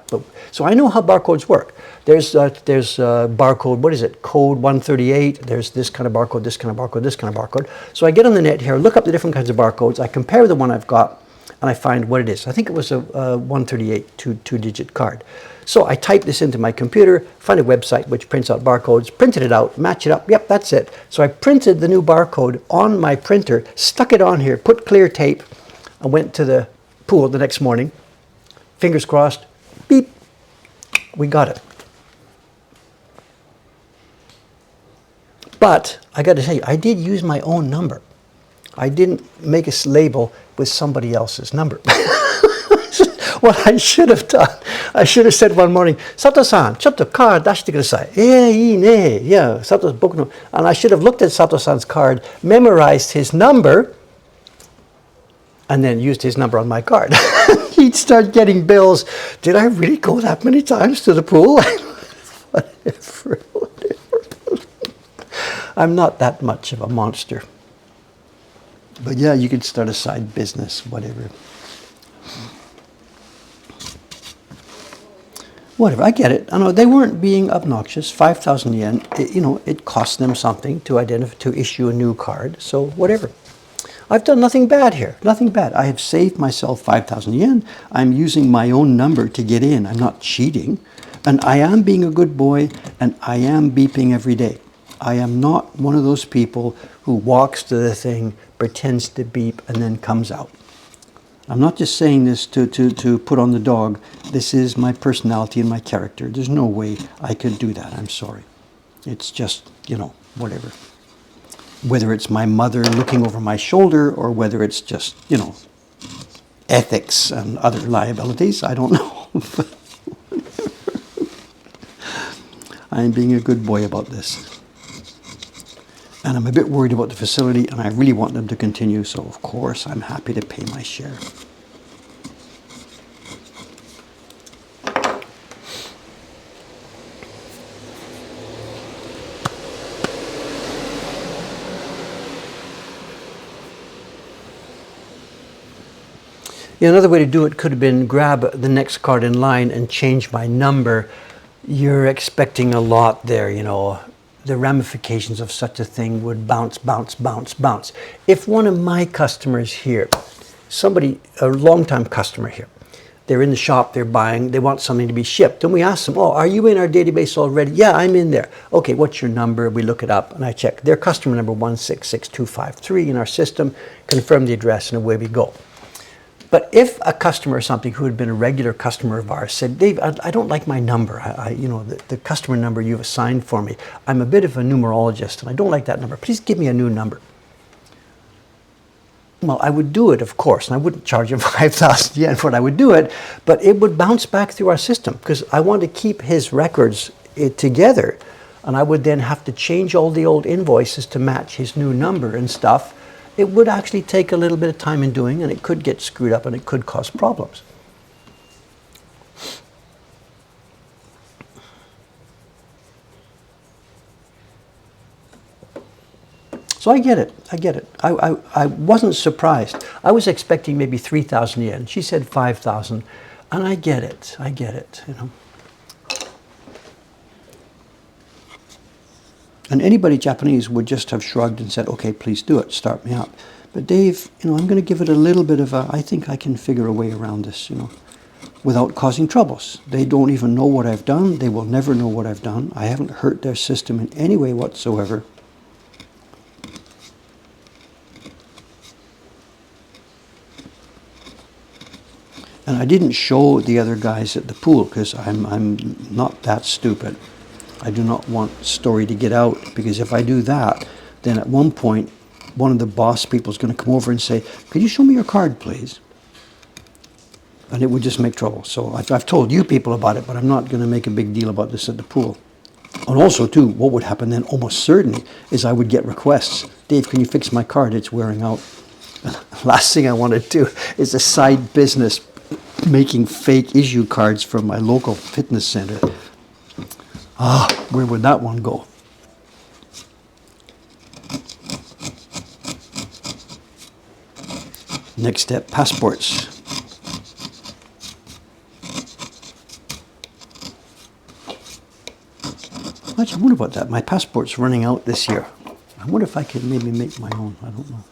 So I know how barcodes work. There's barcode, what is it, code 138, there's this kind of barcode, this kind of barcode, this kind of barcode. So I get on the net here, look up the different kinds of barcodes, I compare the one I've got, and I find what it is. I think it was a 138 two-digit card. So I type this into my computer, find a website which prints out barcodes, printed it out, match it up, yep, that's it. So I printed the new barcode on my printer, stuck it on here, put clear tape, and went to the pool the next morning. Fingers crossed, beep, we got it. But I got to tell you, I did use my own number. I didn't make a label with somebody else's number. What I should have done, I should have said one morning, Sato-san, ちょっとカード出してください。いいね。Yeah, Sato, 僕の. And I should have looked at Sato-san's card, memorized his number, and then used his number on my card. He'd start getting bills. Did I really go that many times to the pool? Whatever. I'm not that much of a monster. But yeah, you could start a side business, whatever. Whatever, I get it. I know they weren't being obnoxious. 5,000 yen, it cost them something to issue a new card. So whatever. I've done nothing bad here. Nothing bad. I have saved myself 5,000 yen. I'm using my own number to get in. I'm not cheating. And I am being a good boy, and I am beeping every day. I am not one of those people who walks to the thing, pretends to beep, and then comes out. I'm not just saying this to put on the dog. This is my personality and my character. There's no way I could do that. I'm sorry. It's just, whatever. Whether it's my mother looking over my shoulder or whether it's just, ethics and other liabilities, I don't know. I'm being a good boy about this. And I'm a bit worried about the facility, and I really want them to continue, so of course I'm happy to pay my share. Another way to do it could have been grab the next card in line and change my number. You're expecting a lot there, The ramifications of such a thing would bounce. If one of my customers here, a long-time customer here, they're in the shop, they're buying, they want something to be shipped. And we ask them, oh, are you in our database already? Yeah, I'm in there. Okay, what's your number? We look it up and I check. Their customer number 166253 in our system, confirm the address, and away we go. But if a customer or something who had been a regular customer of ours said, Dave, I don't like my number, the customer number you've assigned for me, I'm a bit of a numerologist and I don't like that number, please give me a new number. Well, I would do it, of course, and I wouldn't charge him 5,000 yen for it. I would do it, but it would bounce back through our system because I want to keep his records together, and I would then have to change all the old invoices to match his new number and stuff. It would actually take a little bit of time in doing, and it could get screwed up, and it could cause problems. So I get it. I wasn't surprised. I was expecting maybe 3,000 yen. She said 5,000, and I get it, you know. And anybody Japanese would just have shrugged and said, okay, please do it, start me up. But Dave, you know, I'm going to give it a little bit of I think I can figure a way around this, you know, without causing troubles. They don't even know what I've done. They will never know what I've done. I haven't hurt their system in any way whatsoever. And I didn't show the other guys at the pool because I'm not that stupid. I do not want story to get out, because if I do that, then at one point, one of the boss people is going to come over and say, could you show me your card, please? And it would just make trouble. So I've told you people about it, but I'm not going to make a big deal about this at the pool. And also, too, what would happen then, almost certainly, is I would get requests. Dave, can you fix my card? It's wearing out. Last thing I want to do is a side business making fake issue cards from my local fitness center. Where would that one go? Next step, passports. Actually, I wonder about that. My passport's running out this year. I wonder if I could maybe make my own. I don't know.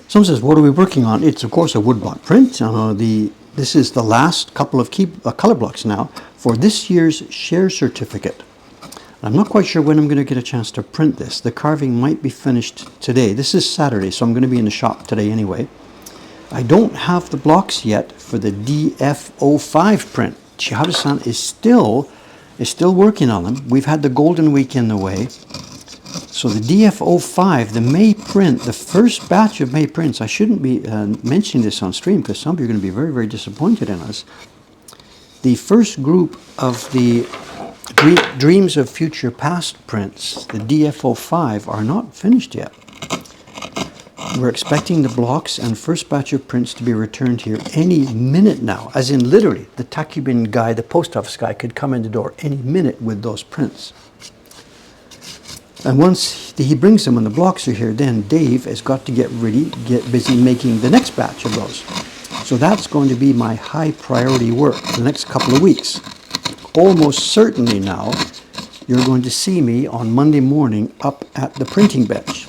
Someone says, what are we working on? It's, of course, a woodblock print. This is the last couple of color blocks now for this year's share certificate. I'm not quite sure when I'm going to get a chance to print this. The carving might be finished today. This is Saturday, so I'm going to be in the shop today anyway. I don't have the blocks yet for the DF05 print. Chiharu-san is still working on them. We've had the Golden Week in the way. So the DF05, the May print, the first batch of May prints, I shouldn't be mentioning this on stream because some of you are going to be very, very disappointed in us. The first group of the Dreams of Future Past prints, the DF05, are not finished yet. We're expecting the blocks and first batch of prints to be returned here any minute now, as in literally, the Takubin guy, the post office guy, could come in the door any minute with those prints. And once he brings them and the blocks are here, then Dave has got to get busy making the next batch of those. So that's going to be my high priority work for the next couple of weeks. Almost certainly now, you're going to see me on Monday morning up at the printing bench.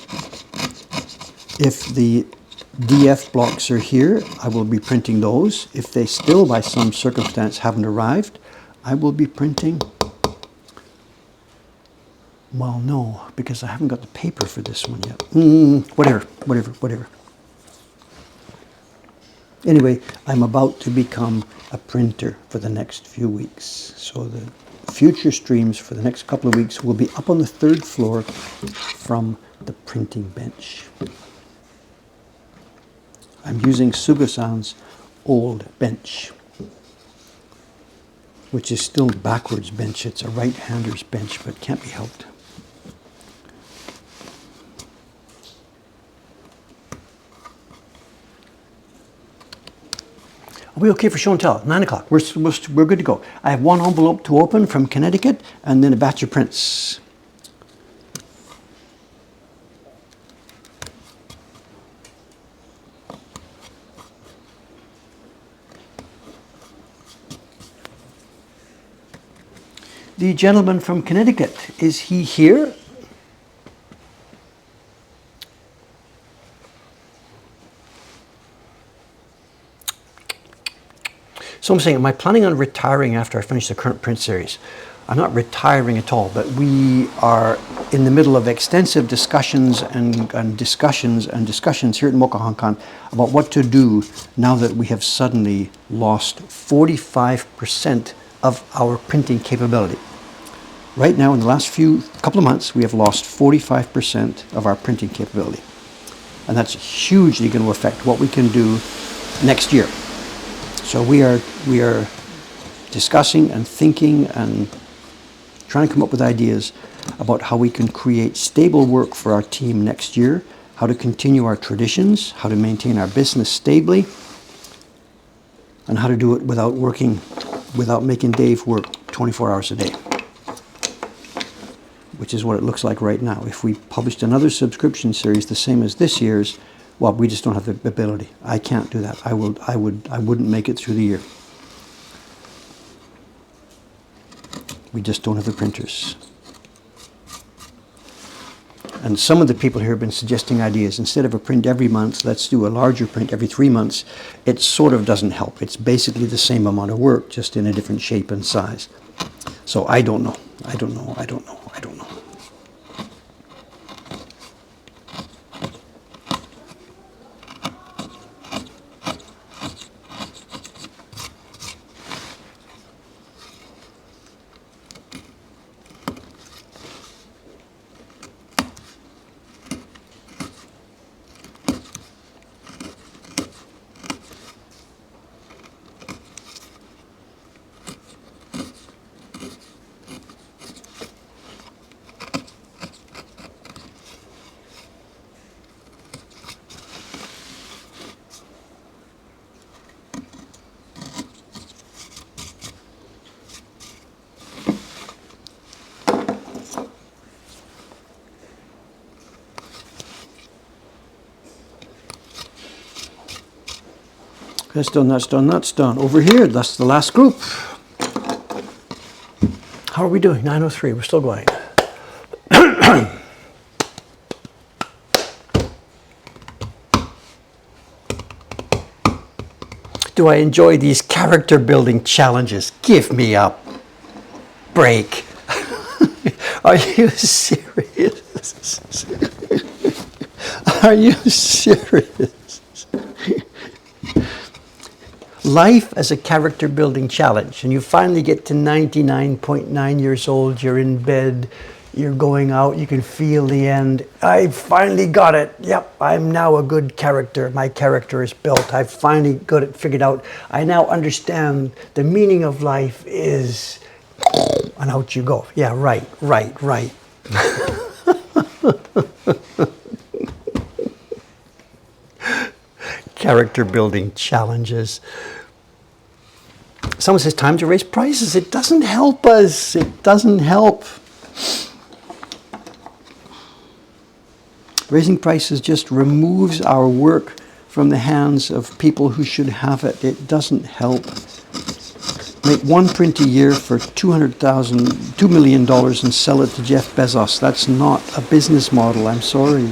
If the DF blocks are here, I will be printing those. If they still, by some circumstance, haven't arrived, I will be printing. Well, no, because I haven't got the paper for this one yet. Whatever. Anyway, I'm about to become a printer for the next few weeks. So the future streams for the next couple of weeks will be up on the 3rd floor from the printing bench. I'm using Suga-san's old bench, which is still backwards bench. It's a right-hander's bench, but can't be helped. Are we okay for show and tell? 9 o'clock. We're good to go. I have one envelope to open from Connecticut and then a batch of prints. The gentleman from Connecticut, is he here? So I'm saying, am I planning on retiring after I finish the current print series? I'm not retiring at all, but we are in the middle of extensive discussions and discussions here at Mokuhankan about what to do now that we have suddenly lost 45% of our printing capability. Right now, in the last couple of months, we have lost 45% of our printing capability. And that's hugely going to affect what we can do next year. So we are discussing and thinking and trying to come up with ideas about how we can create stable work for our team next year, how to continue our traditions, how to maintain our business stably, and how to do it without making Dave work 24 hours a day, which is what it looks like right now. If we published another subscription series the same as this year's, well, we just don't have the ability. I can't do that. I wouldn't make it through the year. We just don't have the printers. And some of the people here have been suggesting ideas. Instead of a print every month, let's do a larger print every 3 months. It sort of doesn't help. It's basically the same amount of work, just in a different shape and size. So I don't know. I don't know. That's done. Over here, that's the last group. How are we doing? 9:03, we're still going. Do I enjoy these character building challenges? Give me a break. Are you serious? Are you serious? Life as a character building challenge, and you finally get to 99.9 years old, you're in bed, you're going out, you can feel the end. I finally got it. Yep, I'm now a good character. My character is built. I've finally got it figured out. I now understand the meaning of life is, and out you go. Yeah, right. Character building challenges. Someone says time to raise prices. It doesn't help us. It doesn't help. Raising prices just removes our work from the hands of people who should have it. It doesn't help. Make one print a year for $2 million and sell it to Jeff Bezos. That's not a business model. I'm sorry,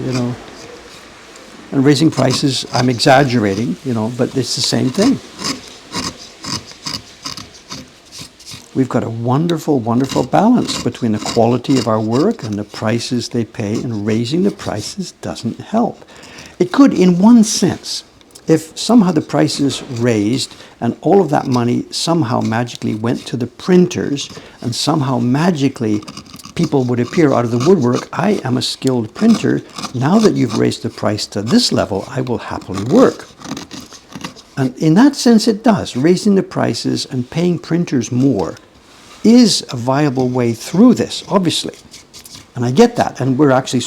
And raising prices, I'm exaggerating, but it's the same thing. We've got a wonderful, wonderful balance between the quality of our work and the prices they pay, and raising the prices doesn't help. It could, in one sense, if somehow the prices raised and all of that money somehow magically went to the printers and somehow magically people would appear out of the woodwork. I am a skilled printer. Now that you've raised the price to this level, I will happily work. And in that sense, it does. Raising the prices and paying printers more is a viable way through this, obviously. And I get that. And we're actually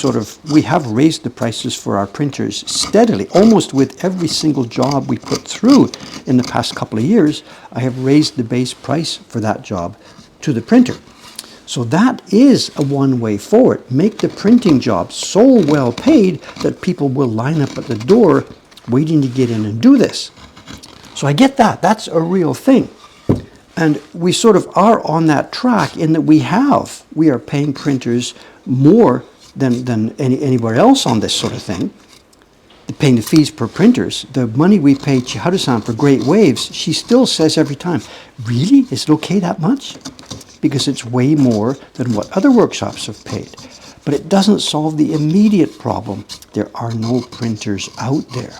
we have raised the prices for our printers steadily. Almost with every single job we put through in the past couple of years, I have raised the base price for that job to the printer. So that is a one way forward. Make the printing job so well paid that people will line up at the door waiting to get in and do this. So I get that. That's a real thing. And we are on that track in that we are paying printers more than anywhere else on this sort of thing. Paying the fees per printers. The money we pay Chiharu-san for Great Waves, she still says every time, really? Is it okay that much? Because it's way more than what other workshops have paid. But it doesn't solve the immediate problem. There are no printers out there.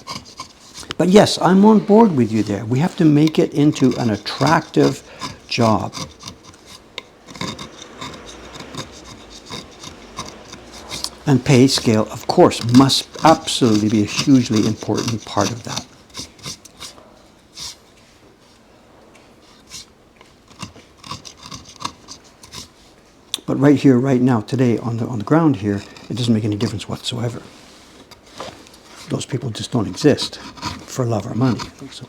But yes, I'm on board with you there. We have to make it into an attractive job. And pay scale, of course, must absolutely be a hugely important part of that. But right here, right now, today, on the ground here, it doesn't make any difference whatsoever. Those people just don't exist for love or money. So.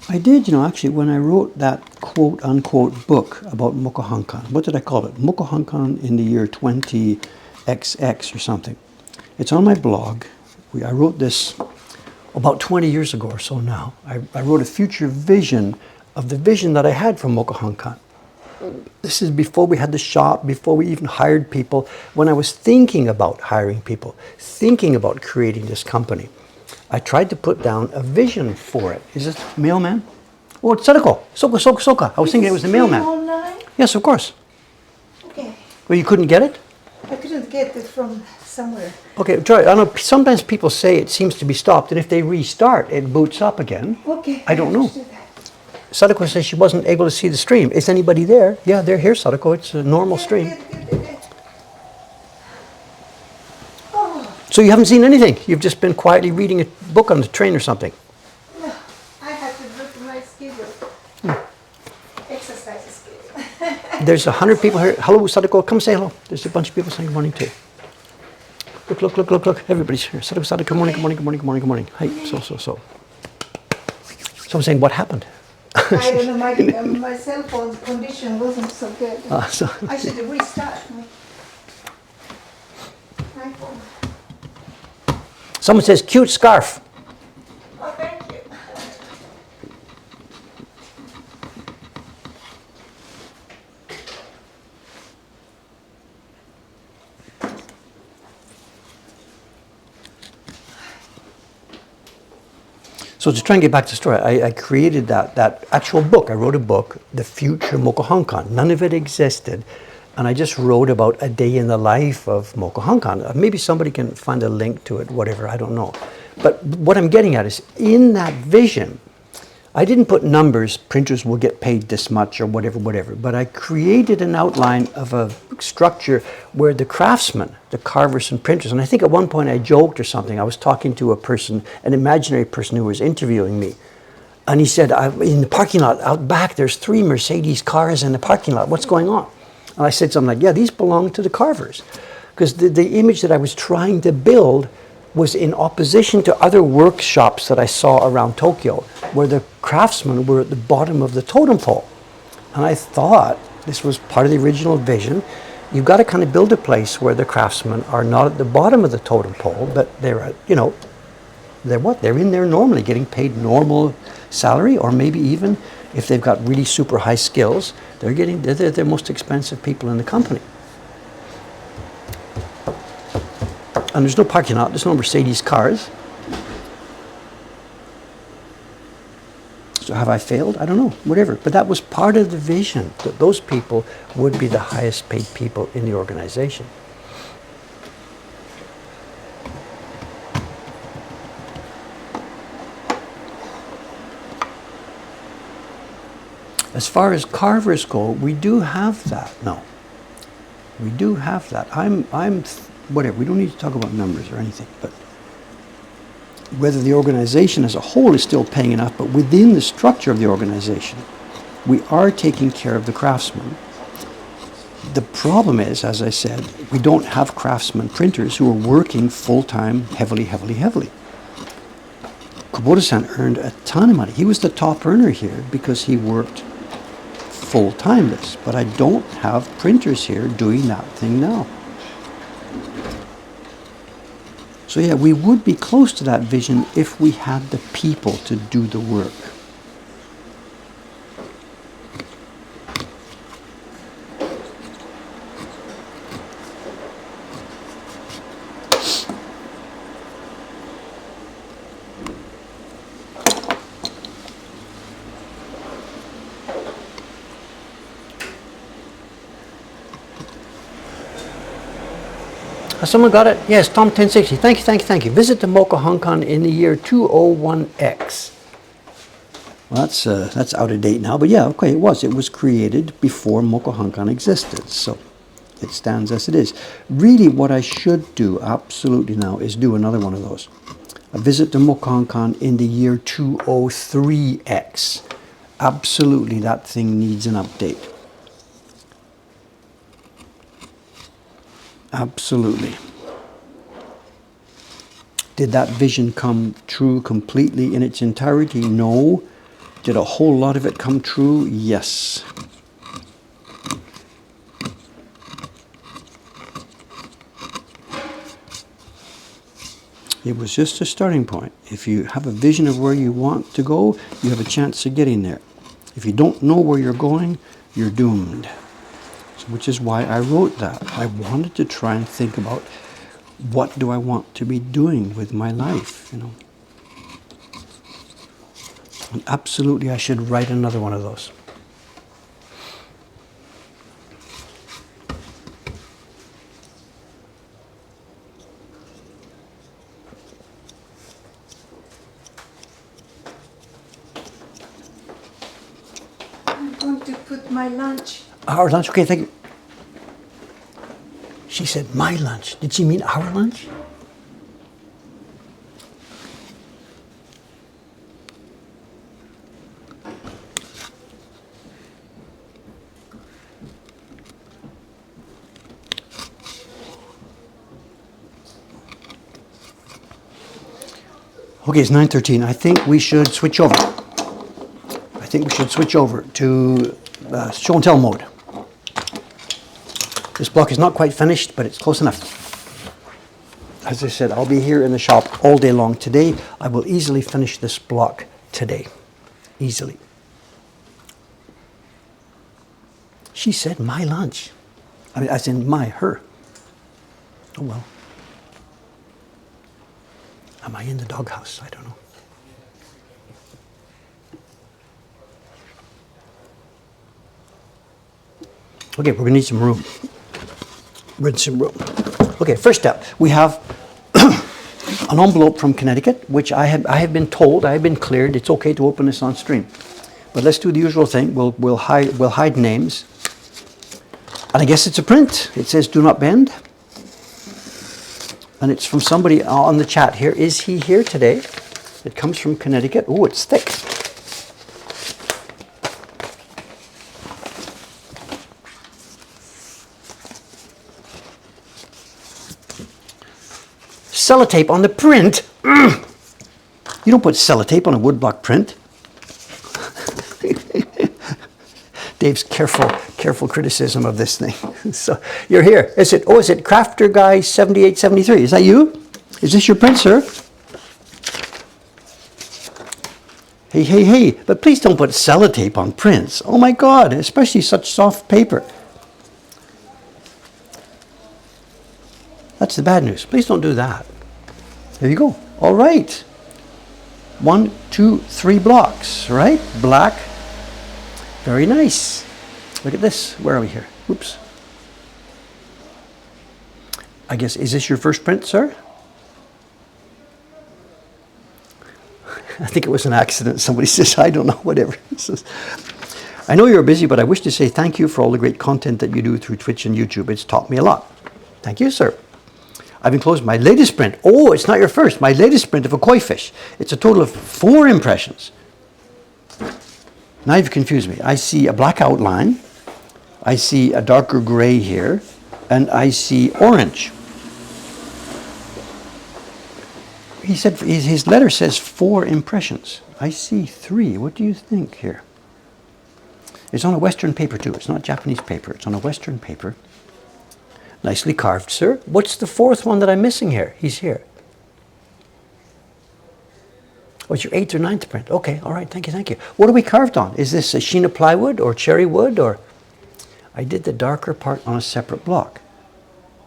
I did, actually, when I wrote that quote-unquote book about Mokuhankan. What did I call it? Mokuhankan in the year 20XX or something. It's on my blog. I wrote this about 20 years ago or so now. I wrote a future vision of the vision that I had for Mokuhankan. This is before we had the shop, before we even hired people, when I was thinking about hiring people, thinking about creating this company. I tried to put down a vision for it. Is this mailman? Oh, it's Sadako. Soka. I was thinking it was the mailman. Online? Yes, of course. Okay. Well, you couldn't get it? I couldn't get it from somewhere. Okay, try. I know sometimes people say it seems to be stopped, and if they restart, it boots up again. Okay. I don't know. Sadako says she wasn't able to see the stream. Is anybody there? Yeah, they're here, Sadako. It's a normal stream. Good. Oh, So you haven't seen anything? You've just been quietly reading a book on the train or something? no. I had to look at my schedule. Exercise schedule. There's 100 people here. Hello, Sadako. Come say hello. There's a bunch of people saying good morning too. Look. Everybody's here. Sadako, good morning. Hey, so. Someone's saying, what happened? I don't know, my cell phone condition wasn't so good. So I should restart my iPhone. someone says, cute scarf. Oh, thank you. So to try and get back to the story, I created that actual book. I wrote a book, The Future Mokuhankan. None of it existed. And I just wrote about a day in the life of Mokuhankan. Maybe somebody can find a link to it, whatever, I don't know. But what I'm getting at is, in that vision, I didn't put numbers, printers will get paid this much or whatever, but I created an outline of a structure where the craftsmen, the carvers and printers, and I think at one point I joked or something, I was talking to a person, an imaginary person who was interviewing me, and he said, in the parking lot out back, there's 3 Mercedes cars in the parking lot, what's going on? And I said something like, yeah, these belong to the carvers. Because the image that I was trying to build was in opposition to other workshops that I saw around Tokyo, where the craftsmen were at the bottom of the totem pole. And I thought this was part of the original vision. You've got to kind of build a place where the craftsmen are not at the bottom of the totem pole, but they're at, they're what? They're in there normally, getting paid normal salary, or maybe even if they've got really super high skills, they're the most expensive people in the company. And there's no parking lot, there's no Mercedes cars. So have I failed? I don't know, whatever. But that was part of the vision, that those people would be the highest paid people in the organization. As far as carvers go, we do have that now. We do have that. Whatever, we don't need to talk about numbers or anything, but whether the organization as a whole is still paying enough, but within the structure of the organization, we are taking care of the craftsmen. The problem is, as I said, we don't have craftsman printers who are working full-time, heavily. Kubota-san earned a ton of money. He was the top earner here because he worked full-time this, but I don't have printers here doing that thing now. So yeah, we would be close to that vision if we had the people to do the work. Someone got it? Yes, Tom 1060. Thank you. Visit the Mokuhankan in the year 201X. Well, that's out of date now, but yeah, okay, it was created before Mokuhankan existed, so it stands as it is. Really, what I should do absolutely now is do another one of those. A visit to Mokuhankan in the year 203X. Absolutely, that thing needs an update. Absolutely. Did that vision come true completely in its entirety? No. Did a whole lot of it come true? Yes. It was just a starting point. If you have a vision of where you want to go, you have a chance of getting there. If you don't know where you're going, you're doomed. Which is why I wrote that. I wanted to try and think about what do I want to be doing with my life, you know. And absolutely I should write another one of those. I'm going to put my lunch. Our lunch? Okay, thank you. She said my lunch. Did she mean our lunch? Okay, it's 9:13. I think we should switch over. To show and tell mode. This block is not quite finished, but it's close enough. As I said, I'll be here in the shop all day long today. I will easily finish this block today. Easily. She said my lunch. I mean, as in her. Oh well. Am I in the doghouse? I don't know. Okay, we're going to need some room. Okay, first step. We have an envelope from Connecticut, which I have been told, I have been cleared, it's okay to open this on stream. But let's do the usual thing. We'll hide names. And I guess it's a print. It says "Do not bend." And it's from somebody on the chat here. Is he here today? It comes from Connecticut. Oh, it's thick. Sellotape on the print. You don't put sellotape on a woodblock print. Dave's careful criticism of this thing. So you're here. Is it Crafter Guy 7873? Is that you? Is this your print, sir? Hey, but please don't put sellotape on prints. Oh my God, especially such soft paper. That's the bad news. Please don't do that. There you go. All right. 1, 2, 3 blocks, right? Black. Very nice. Look at this. Where are we here? Oops. I guess, is this your first print, sir? I think it was an accident. Somebody says, I don't know, whatever. I know you're busy, but I wish to say thank you for all the great content that you do through Twitch and YouTube. It's taught me a lot. Thank you, sir. I've enclosed my latest print. Oh, it's not your first. My latest print of a koi fish. It's a total of 4 impressions. Now you've confused me. I see a black outline. I see a darker gray here. And I see orange. He said, his letter says 4 impressions. I see 3. What do you think here? It's on a Western paper too. It's not Japanese paper. It's on a Western paper. Nicely carved, sir. What's the 4th one that I'm missing here? He's here. Oh, it's your 8th or 9th print. Okay, all right, thank you, thank you. What are we carved on? Is this a Sheena plywood or cherry wood or? I did the darker part on a separate block.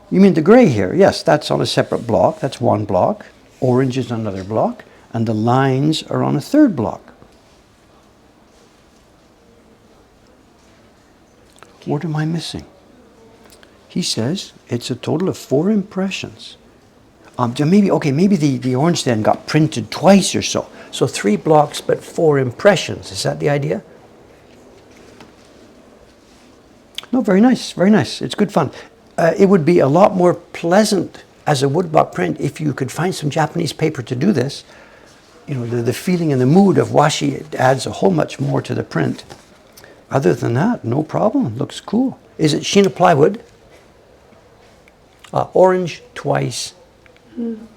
You mean the gray here? Yes, that's on a separate block. That's one block. Orange is another block. And the lines are on a 3rd block. What am I missing? He says it's a total of 4 impressions. Maybe the orange then got printed twice or so. So 3 blocks, but 4 impressions. Is that the idea? No, very nice, very nice. It's good fun. It would be a lot more pleasant as a woodblock print if you could find some Japanese paper to do this. You know, the feeling and the mood of washi, it adds a whole much more to the print. Other than that, no problem. Looks cool. Is it Sheena plywood? Orange twice.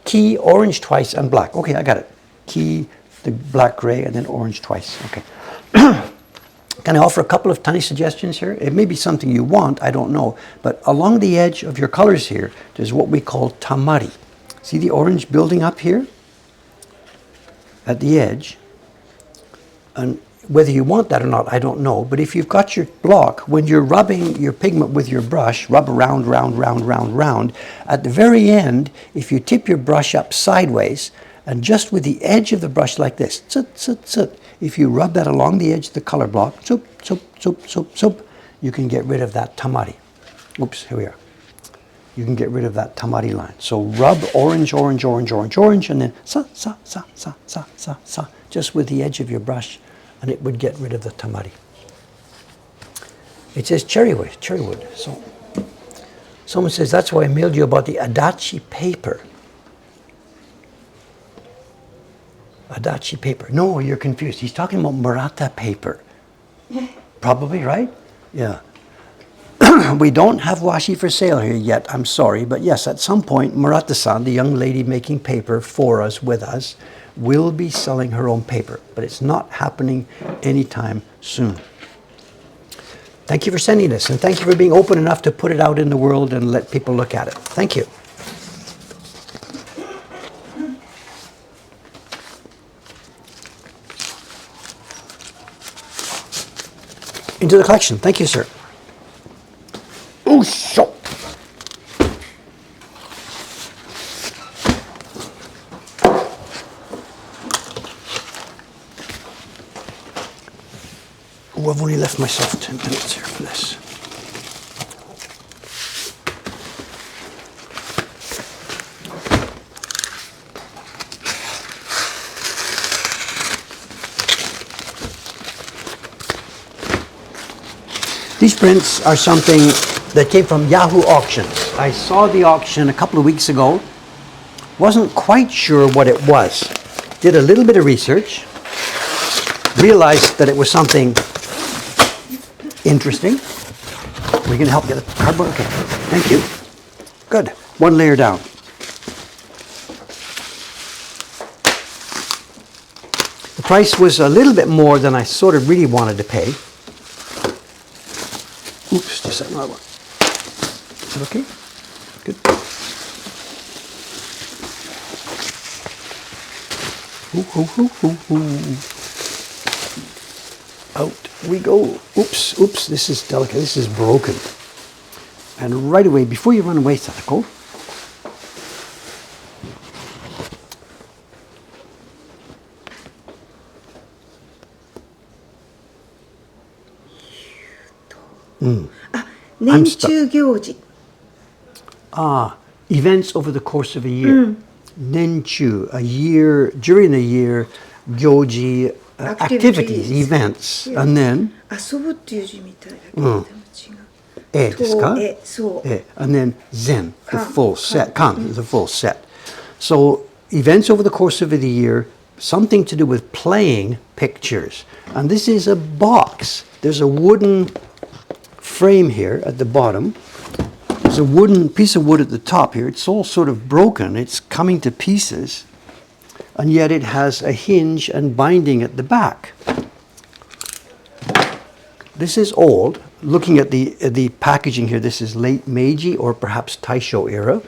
Key, orange twice, and black. Okay, I got it. Key, the black gray, and then orange twice. Okay. Can I offer a couple of tiny suggestions here? It may be something you want, I don't know. But along the edge of your colors here, there's what we call tamari. See the orange building up here? At the edge. And whether you want that or not, I don't know. But if you've got your block, when you're rubbing your pigment with your brush, rub around, round, at the very end, if you tip your brush up sideways, and just with the edge of the brush like this, if you rub that along the edge of the color block, you can get rid of that tamari. Oops, here we are. You can get rid of that tamari line. So rub orange, and then just with the edge of your brush, and it would get rid of the tamari. It says cherry wood. So someone says, that's why I mailed you about the adachi paper. Adachi paper. No, you're confused. He's talking about Murata paper. Probably, right? Yeah. We don't have washi for sale here yet, I'm sorry. But yes, at some point, Murata-san, the young lady making paper for us, with us, will be selling her own paper. But it's not happening anytime soon. Thank you for sending this, and thank you for being open enough to put it out in the world and let people look at it. Thank you. Into the collection. Thank you, sir. Oh, so. Oh, I've only left myself 10 minutes here for this. These prints are something that came from Yahoo Auctions. I saw the auction a couple of weeks ago. Wasn't quite sure what it was. Did a little bit of research. Realized that it was something interesting. We can help get a cardboard? Okay, thank you. Good. One layer down. The price was a little bit more than I sort of really wanted to pay. Oops, just another one. Is that okay? Good. Out we go. Oops, this is delicate. This is broken. And right away, before you run away, Sadako, events over the course of a year. Nenchu, a year, during the year. Gyoji, activities, events, and then 遊ぶっていう字みたいだけど、でも違う。ですか？そう。and then zen, the Kan. full set, kan, the full set. So events over the course of the year, something to do with playing pictures. And this is a box. There's a wooden frame here at the bottom. There's a wooden piece of wood at the top here. It's all sort of broken. It's coming to pieces. And yet it has a hinge and binding at the back. This is old. Looking at the packaging here, this is late Meiji or perhaps Taisho era.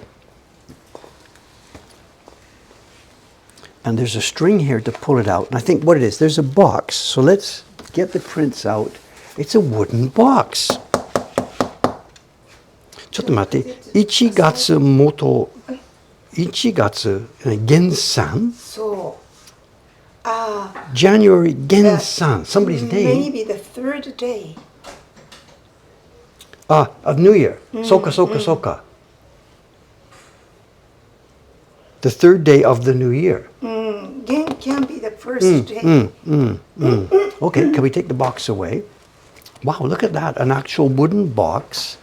And there's a string here to pull it out. And I think what it is, there's a box. So let's get the prints out. It's a wooden box. ちょっと待って。1月元、1月、原産？そう。January 原産。Somebody's name. Maybe the third day. Of New Year. Soka, soka, soka. The third day of the new year. Gen can be the first day. Okay, can we take the box away? Wow, look at that. An actual wooden box.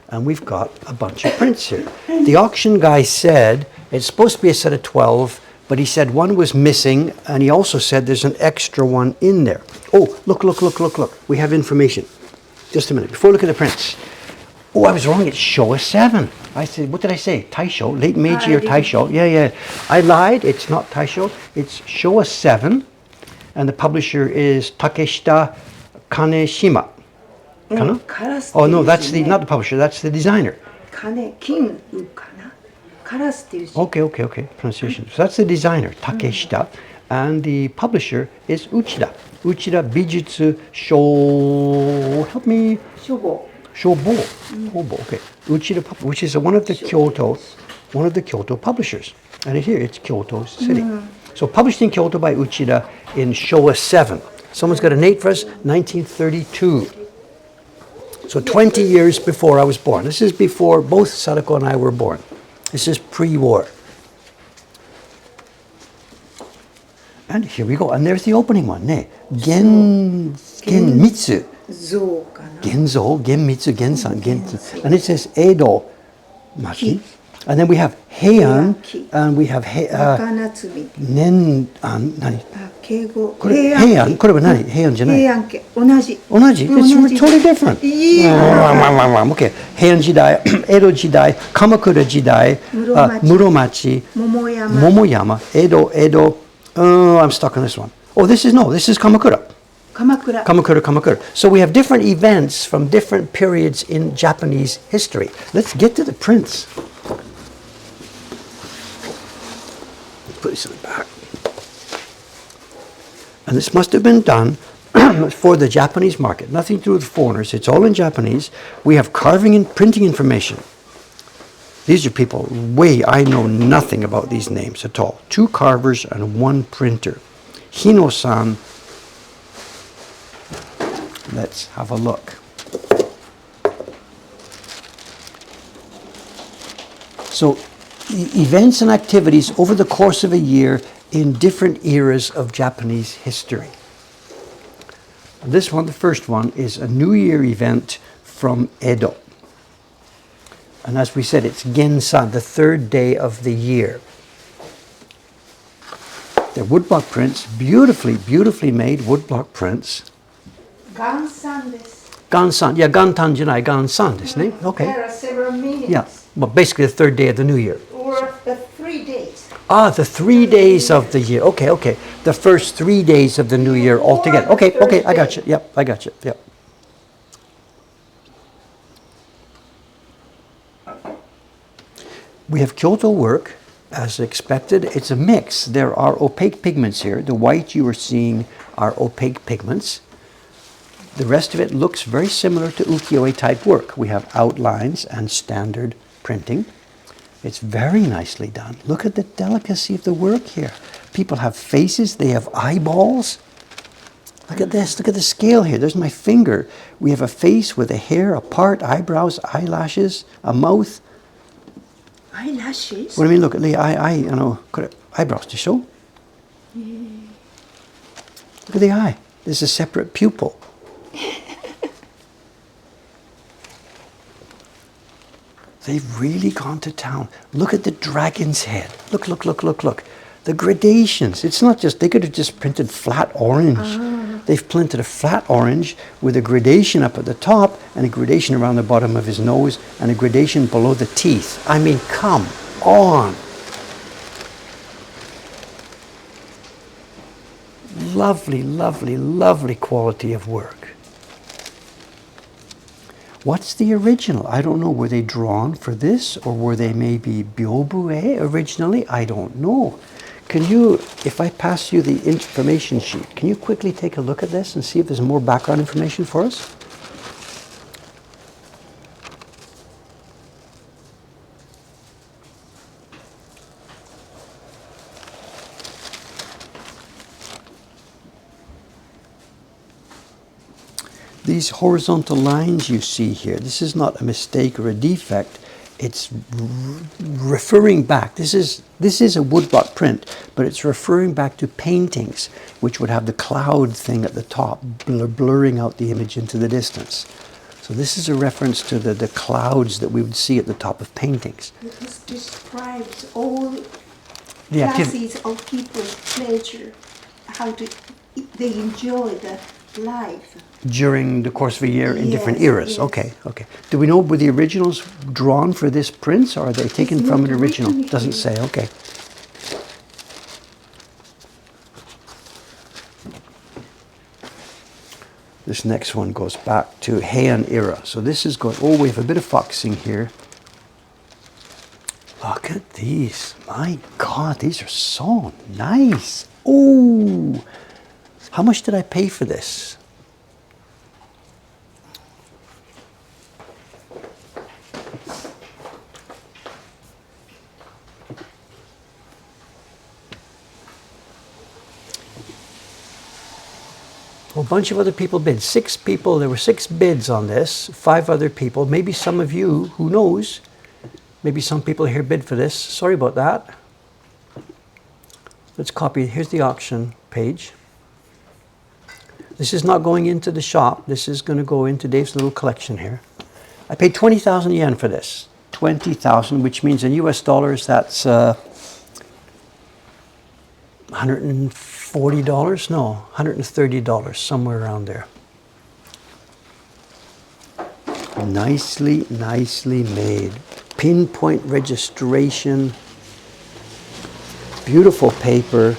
And we've got a bunch of prints here. The auction guy said it's supposed to be a set of 12, but he said one was missing, and he also said there's an extra one in there. Oh, look. We have information. Just a minute. Before we look at the prints. Oh, I was wrong. It's Showa 7. I said, what did I say? Taisho? Late Meiji or Taisho? Yeah. I lied. It's not Taisho. It's Showa 7. And the publisher is Takeshita Kaneshima. Kana? Oh, no, that's not the publisher. That's the designer. Okay. Pronunciation. So that's the designer, Takeshita. And the publisher is Uchida. Uchida Bijutsu Sho... Help me. Shobo. Okay. Uchida, which is one of the Kyoto publishers. And here it's Kyoto City. So published in Kyoto by Uchida in Showa 7. Someone's got a date for us, 1932. So 20 years before I was born. This is before both Sadako and I were born. This is pre-war. And here we go. And there's the opening one. Genmitsu. Genzo, Genmitsu, Gensan, Genzu. And it says Edo Maki. And then we have Heian, and we have Nen, nani? Heian, これは何? Heian じゃない? 同じ? It's totally different. Okay. Heian 時代、江戸時代、鎌倉時代、室町、Momoyama, Edo. I'm stuck on this one. Oh, this is Kamakura. Kamakura. So we have different events from different periods in Japanese history. Let's get to the prints. Let's put this in the back. And this must have been done for the Japanese market. Nothing to do with foreigners. It's all in Japanese. We have carving and printing information. These are people I know nothing about these names at all. 2 carvers and 1 printer. Hino-san. Let's have a look. So, events and activities over the course of a year in different eras of Japanese history. This one, the first one, is a New Year event from Edo. And as we said, it's Gensan, the 3rd day of the year. They're woodblock prints, beautifully made woodblock prints. Gansan desu. Gansan, yeah, Gantan janai, Gansan desu ne? Okay. There are several meanings. Yeah, but basically the 3rd day of the new year. Or the 3 days. The 3 days of the year. Okay. The first 3 days of the new year altogether. Okay, I got you. Yep, I got you. Yep. We have Kyoto work, as expected. It's a mix. There are opaque pigments here. The white you are seeing are opaque pigments. The rest of it looks very similar to ukiyo-e type work. We have outlines and standard printing. It's very nicely done. Look at the delicacy of the work here. People have faces, they have eyeballs. Look at this, look at the scale here. There's my finger. We have a face with a hair, a part, eyebrows, eyelashes, a mouth. Eyelashes? What do you mean? Look at the eyebrows. でしょ? Look at the eye. There's a separate pupil. They've really gone to town. Look at the dragon's head. Look, look, look, look, look. The gradations. It's not just, they could have just printed flat orange. They've printed a flat orange with a gradation up at the top and a gradation around the bottom of his nose and a gradation below the teeth. I mean, come on. Lovely, lovely, lovely quality of work. What's the original? I don't know. Were they drawn for this or were they maybe byobue originally? I don't know. Can you, if I pass you the information sheet, can you quickly take a look at this and see if there's more background information for us? These horizontal lines you see here, this is not a mistake or a defect. It's referring back. This is a woodblock print, but it's referring back to paintings, which would have the cloud thing at the top, blurring out the image into the distance. So this is a reference to the clouds that we would see at the top of paintings. This describes all The classes of people's pleasure, how they enjoy the life. During the course of a year in different Yes, eras. yes. Okay, okay. Do we know, were the originals drawn for this print or are they taken It's from not an original? originally Doesn't here. say, okay. This next one goes back to Heian era. So this is going, oh, we have a bit of foxing here. Look at these. My God, these are so nice. Oh, how much did I pay for this? A bunch of other people bid. 6 people, there were 6 bids on this, 5 other people. Maybe some of you, who knows, maybe some people here bid for this. Sorry about that. Let's copy, here's the auction page. This is not going into the shop. This is going to go into Dave's little collection here. I paid 20,000 yen for this. 20,000, which means in US dollars, that's $140? No, $130, somewhere around there. Nicely, nicely made. Pinpoint registration. Beautiful paper.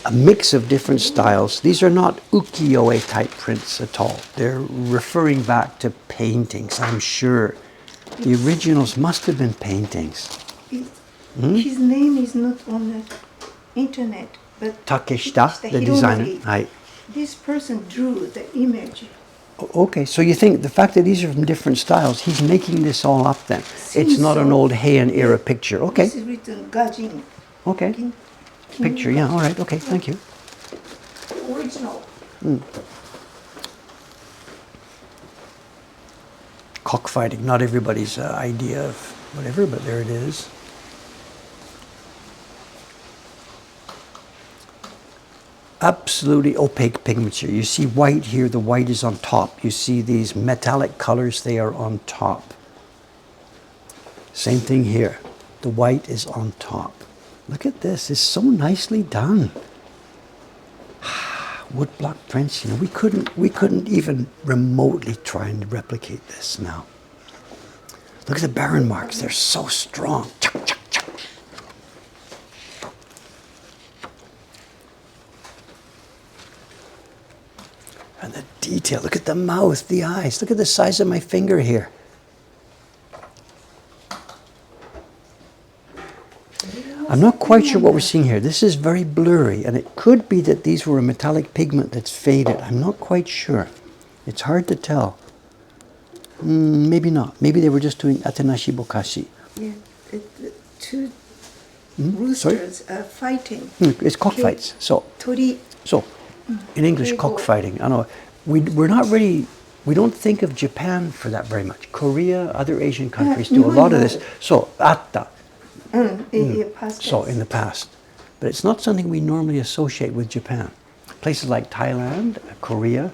A mix of different styles. These are not ukiyo-e type prints at all. They're referring back to paintings, I'm sure. The originals must have been paintings. His name is not on the internet, but Takeshita, the designer. Aye. This person drew the image. Okay, so you think the fact that these are from different styles, he's making this all up then. It's Seems not an so. old Heian era picture. Okay, This is written Gajin. okay. Picture, yeah, all right, okay, thank you. Original. Cockfighting, not everybody's idea of whatever, but there it is. Absolutely opaque pigmenture. You see white here, the white is on top. You see these metallic colors, they are on top. Same thing here. The white is on top. Look at this, it's so nicely done. Woodblock prints, you know, we couldn't even remotely try and replicate this now. Look at the barren marks, they're so strong. Chuck, chuck, chuck. And the detail, look at the mouth, the eyes, look at the size of my finger here. I'm not quite sure what we're seeing here. This is very blurry, and it could be that these were a metallic pigment that's faded. I'm not quite sure. It's hard to tell. Maybe not. Maybe they were just doing atenashi bokashi. Yeah, two roosters are fighting. It's cockfights. So, Tori. in English, cockfighting. I know. We're not really. We don't think of Japan for that very much. Korea, other Asian countries do a lot of this. So, atta. In past So tense. in the past. But it's not something we normally associate with Japan. Places like Thailand, Korea,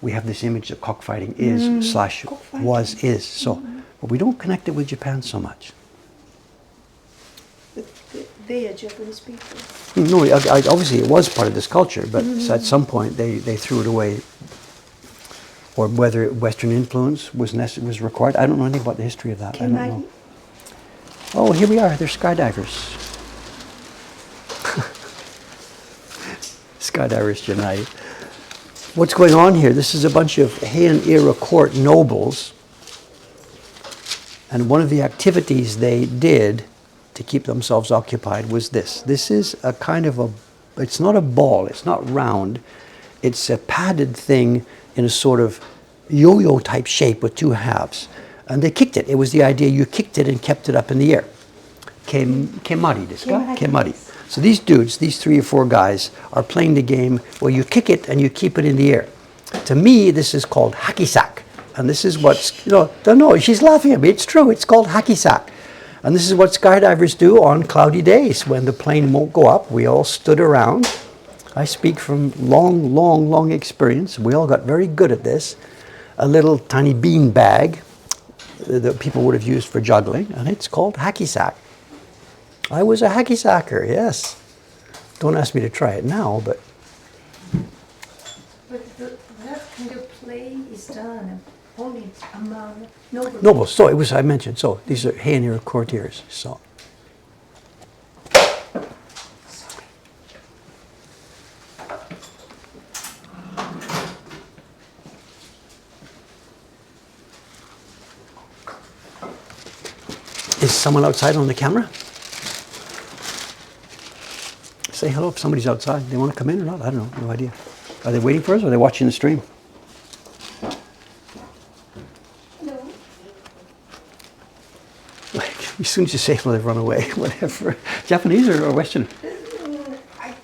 we have this image that cockfighting is slash was is. So, but we don't connect it with Japan so much. But they are Japanese people. No, obviously it was part of this culture, but at some point they threw it away. Or whether Western influence was required. I don't know anything about the history of that. I don't know. Oh, here we are. They're skydivers. Skydivers Chennai. What's going on here? This is a bunch of Heian era court nobles. And one of the activities they did to keep themselves occupied was this. This is a kind of a, it's not a ball, it's not round. It's a padded thing in a sort of yo-yo type shape with two halves. And they kicked it. It was the idea you kicked it and kept it up in the air. Kemari desu ka? Kemari. So these dudes, these 3 or 4 guys, are playing the game where you kick it and you keep it in the air. To me, this is called hakisak. And this is what's, no, she's laughing at me. It's true. It's called hakisak. And this is what skydivers do on cloudy days when the plane won't go up. We all stood around. I speak from long experience. We all got very good at this. A little tiny bean bag that people would have used for juggling, and it's called hacky-sack. I was a hacky-sacker, yes. Don't ask me to try it now, but... But that kind of play is done only among nobles. Nobles, so it was, I mentioned, so these are Heian era courtiers, so... Is someone outside on the camera? Say hello if somebody's outside. They want to come in or not? I don't know. No idea. Are they waiting for us or are they watching the stream? No. Like, as soon as you say hello, they run away. Whatever. Japanese or Western? I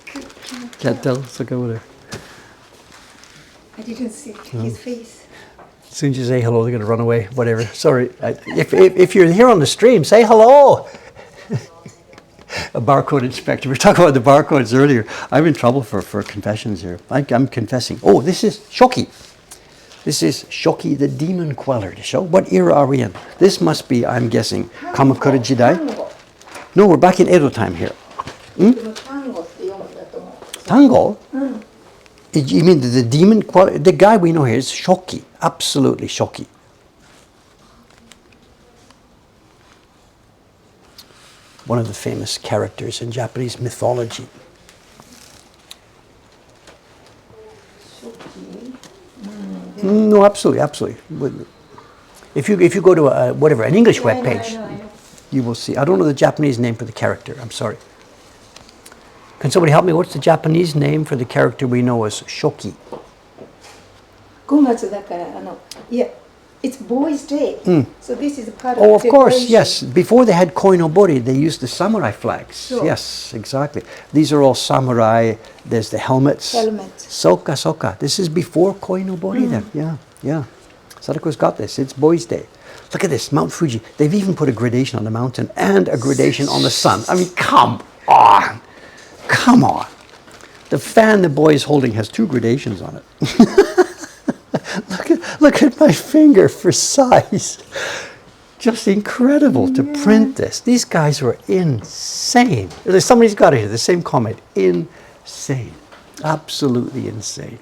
Can't tell. Let's look over there. I didn't see his face. As soon as you say hello, they're going to run away. Whatever. Sorry. If you're here on the stream, say hello. A barcode inspector. We were talking about the barcodes earlier. I'm in trouble for confessions here. I'm confessing. Oh, this is Shoki. This is Shoki, the demon queller. What era are we in? This must be, I'm guessing, Kamakura Jidai. No, we're back in Edo time here. Tango? You mean the demon queller? The guy we know here is Shoki. Absolutely Shoki. One of the famous characters in Japanese mythology. No, absolutely. If you go to an English webpage, you will see. I don't know the Japanese name for the character. I'm sorry. Can somebody help me? What's the Japanese name for the character we know as Shoki? 5月だからit's Boys' Day. So this is part of Oh, of course, decoration. yes. Before they had koinobori, they used the samurai flags. Sure. Yes, exactly. These are all samurai. There's the helmets. Soka. This is before koinobori then. Yeah. Sadako's got this. It's Boys' Day. Look at this, Mount Fuji. They've even put a gradation on the mountain and a gradation on the sun. I mean, come on. The fan the boy is holding has 2 gradations on it. Look at my finger for size. Just incredible to print this. These guys were insane. Somebody's got it here, the same comment. Insane. Absolutely insane.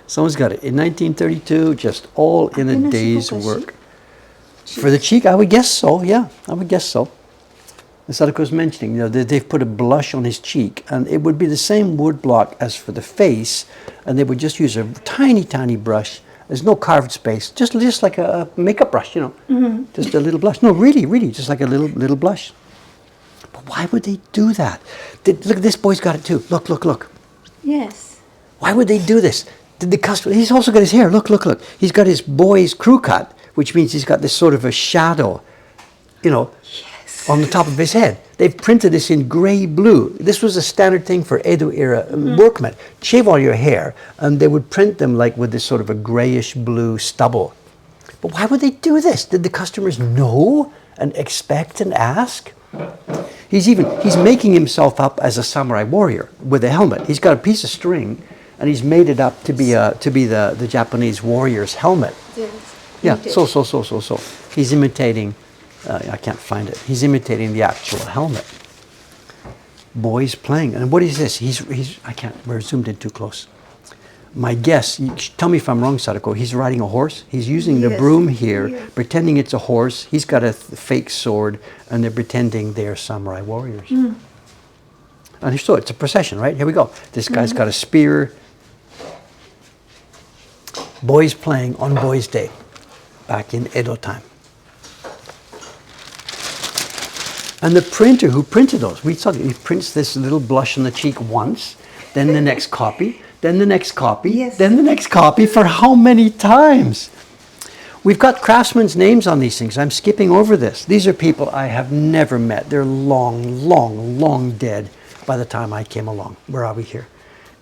Someone's got it. In 1932, just all in a day's work. For the cheek, I would guess so, yeah. I would guess so. As Sadako was mentioning, they've put a blush on his cheek, and it would be the same wood block as for the face, and they would just use a tiny brush. There's no carved space, just like a makeup brush, just a little blush. No, really, just like a little blush. But why would they do that? Look, this boy's got it too. Look. Yes. Why would they do this? Did the customer? He's also got his hair. Look. He's got his boy's crew cut, which means he's got this sort of a shadow, on the top of his head. They've printed this in gray blue. This was a standard thing for Edo era workmen. Shave all your hair, and they would print them like with this sort of a grayish blue stubble. But why would they do this? Did the customers know and expect and ask? He's making himself up as a samurai warrior with a helmet. He's got a piece of string, and he's made it up to be the Japanese warrior's helmet. Yes. Yeah, so. He's imitating, I can't find it. He's imitating the actual helmet. Boys playing. And what is this? We're zoomed in too close. My guess, tell me if I'm wrong, Sadako, he's riding a horse. He's using the broom here, pretending it's a horse. He's got a fake sword, and they're pretending they're samurai warriors. And so it's a procession, right? Here we go. This guy's got a spear. Boys playing on Boys' Day, back in Edo time. And the printer who printed those, we saw that he prints this little blush on the cheek once, then the next copy, then the next copy, then the next copy, for how many times? We've got craftsmen's names on these things. I'm skipping over this. These are people I have never met. They're long dead by the time I came along. Where are we here?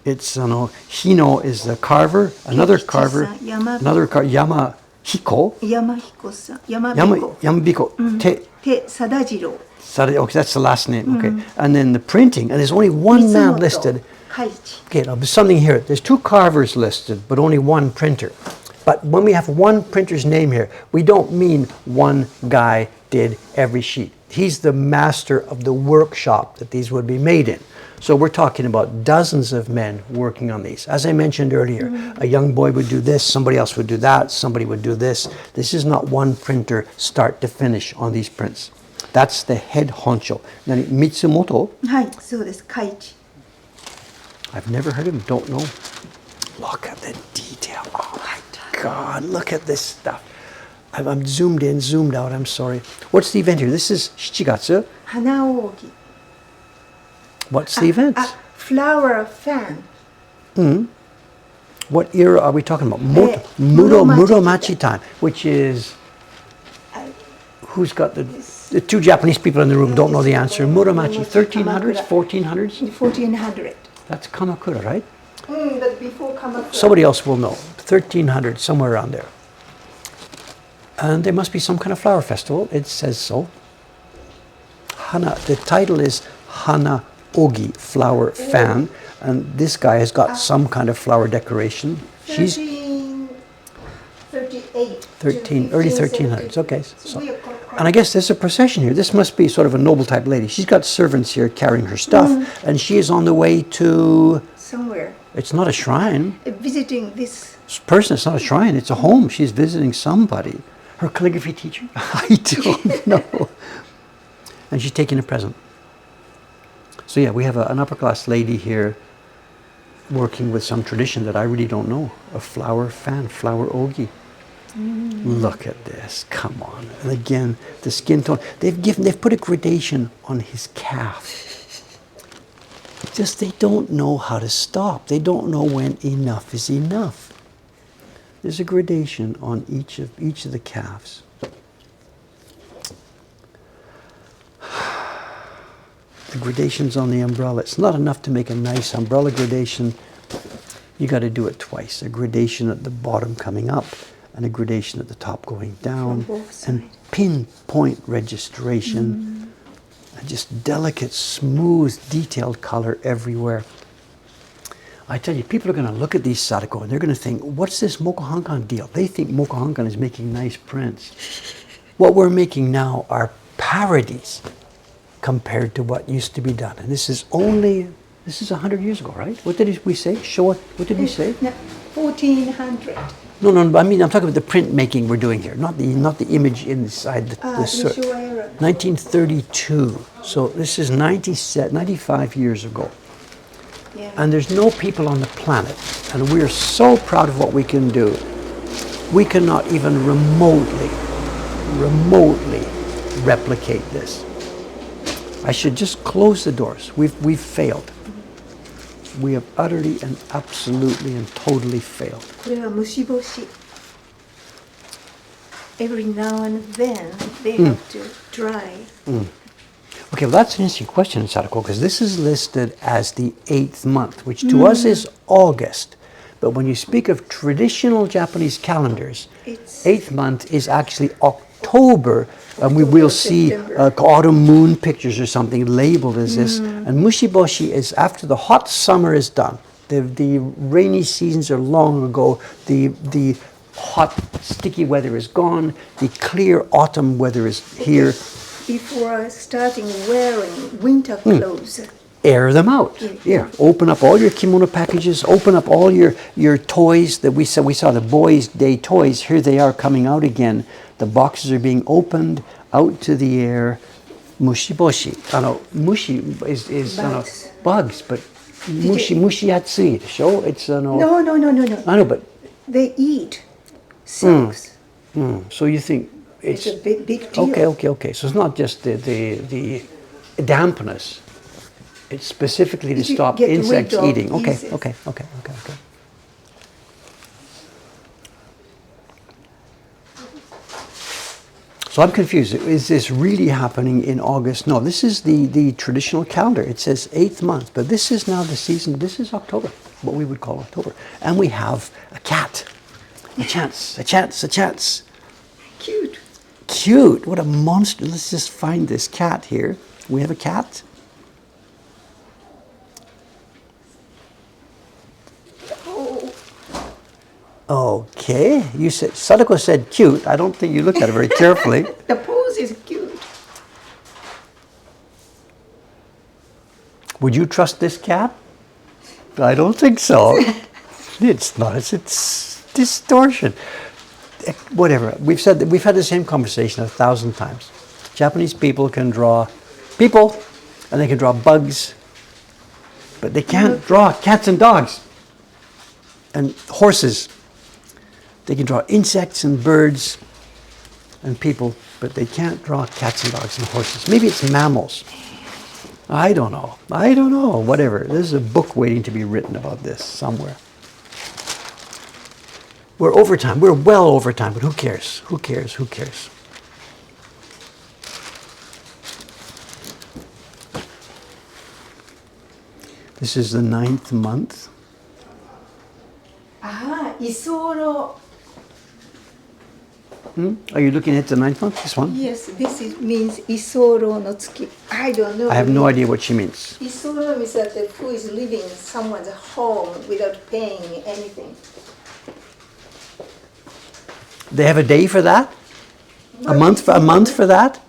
It's, Hino is the carver, another carver, Yamahiko. Yamabiko. Te Sadajiro. Okay, that's the last name. Okay, and then the printing, and there's only one man listed. Okay, now there's something here. There's 2 carvers listed, but only 1 printer. But when we have 1 printer's name here, we don't mean 1 guy did every sheet. He's the master of the workshop that these would be made in. So we're talking about dozens of men working on these. As I mentioned earlier, a young boy would do this, somebody else would do that, somebody would do this. This is not 1 printer start to finish on these prints. That's the head honcho. Then Mitsumoto. I've never heard of him, don't know. Look at the detail. Oh my God, look at this stuff. I'm zoomed in, zoomed out, I'm sorry. What's the event here? This is Shichigatsu. Hanaogi. What's the event? Flower fan. What era are we talking about? Muromachi time, which is, who's got the 2 Japanese people in the room don't know the answer. Muromachi, 1300s, 1400s? 1400. That's Kamakura, right? But before Kamakura. Somebody else will know. 1300, somewhere around there. And there must be some kind of flower festival. It says so. The title is Hana Ogi, flower fan. And this guy has got some kind of flower decoration. She's 1338. early 1300s. Okay. So, and I guess there's a procession here. This must be sort of a noble type lady. She's got servants here carrying her stuff, and she is on the way to somewhere. It's not a shrine. Visiting this person. It's not a shrine. It's a home. She's visiting somebody. Her calligraphy teacher? I don't know. And she's taking a present. So yeah, we have an upper class lady here working with some tradition that I really don't know. A flower fan, flower ogi. Look at this, come on. And again, the skin tone. They've put a gradation on his calf. Just they don't know how to stop. They don't know when enough is enough. There's a gradation on each of the calves. The gradations on the umbrella. It's not enough to make a nice umbrella gradation. You got to do it twice. A gradation at the bottom coming up, and a gradation at the top going down, and pinpoint registration, and just delicate, smooth, detailed color everywhere. I tell you, people are going to look at these Sadako and they're going to think, what's this Mokuhankan deal? They think Mokuhankan is making nice prints. What we're making now are parodies compared to what used to be done. And this is 100 years ago, right? What did we say? Show it. What did we say? 1400. No, I mean, I'm talking about the print making we're doing here, not the image inside the 1932. So this is 95 years ago. Yeah. And there's no people on the planet, and we're so proud of what we can do. We cannot even remotely replicate this. I should just close the doors. We've failed. We have utterly and absolutely and totally failed. これは虫干し。Every now and then they have to dry. Okay, well that's an interesting question, Sadako, because this is listed as the 8th month, which to us is August. But when you speak of traditional Japanese calendars, 8th month is actually October, and we will see September. autumn moon pictures or something labeled as this. And Mushiboshi is after the hot summer is done. The rainy seasons are long ago. The hot, sticky weather is gone. The clear autumn weather is here. Before starting wearing winter clothes. Air them out. Yeah. Open up all your kimono packages. Open up all your toys that we saw the Boys' Day toys. Here they are coming out again. The boxes are being opened out to the air. Mushiboshi. Mushi is bugs, but mushi yatsui. So it's No. I know, but They eat silks. so you think It's a big deal. okay. So it's not just the dampness. It's specifically to stop get rid insects of eating. Okay. insects. Okay. So I'm confused. Is this really happening in August? No, this is the traditional calendar. It says 8th month, but this is now the season. This is October, what we would call October. And we have a cat. A chance. Cute. What a monster. Let's just find this cat here. We have a cat. Okay, you said Sadako said cute. I don't think you looked at it very carefully. The pose is cute. Would you trust this cat? I don't think so. It's not. It's distortion. Whatever. We've said that we've had the same conversation 1,000 times. Japanese people can draw people, and they can draw bugs, but they can't draw cats and dogs and horses. They can draw insects and birds and people, but they can't draw cats and dogs and horses. Maybe it's mammals. I don't know. Whatever. There's a book waiting to be written about this somewhere. We're over time. We're well over time, but who cares? This is the 9th month. Isoro. Are you looking at the 9th month? This one? Yes, means Isoro no tsuki. I don't know. I have no idea what she means. Isoro means that who is living in someone's home without paying anything. They have a day for that? A month for that?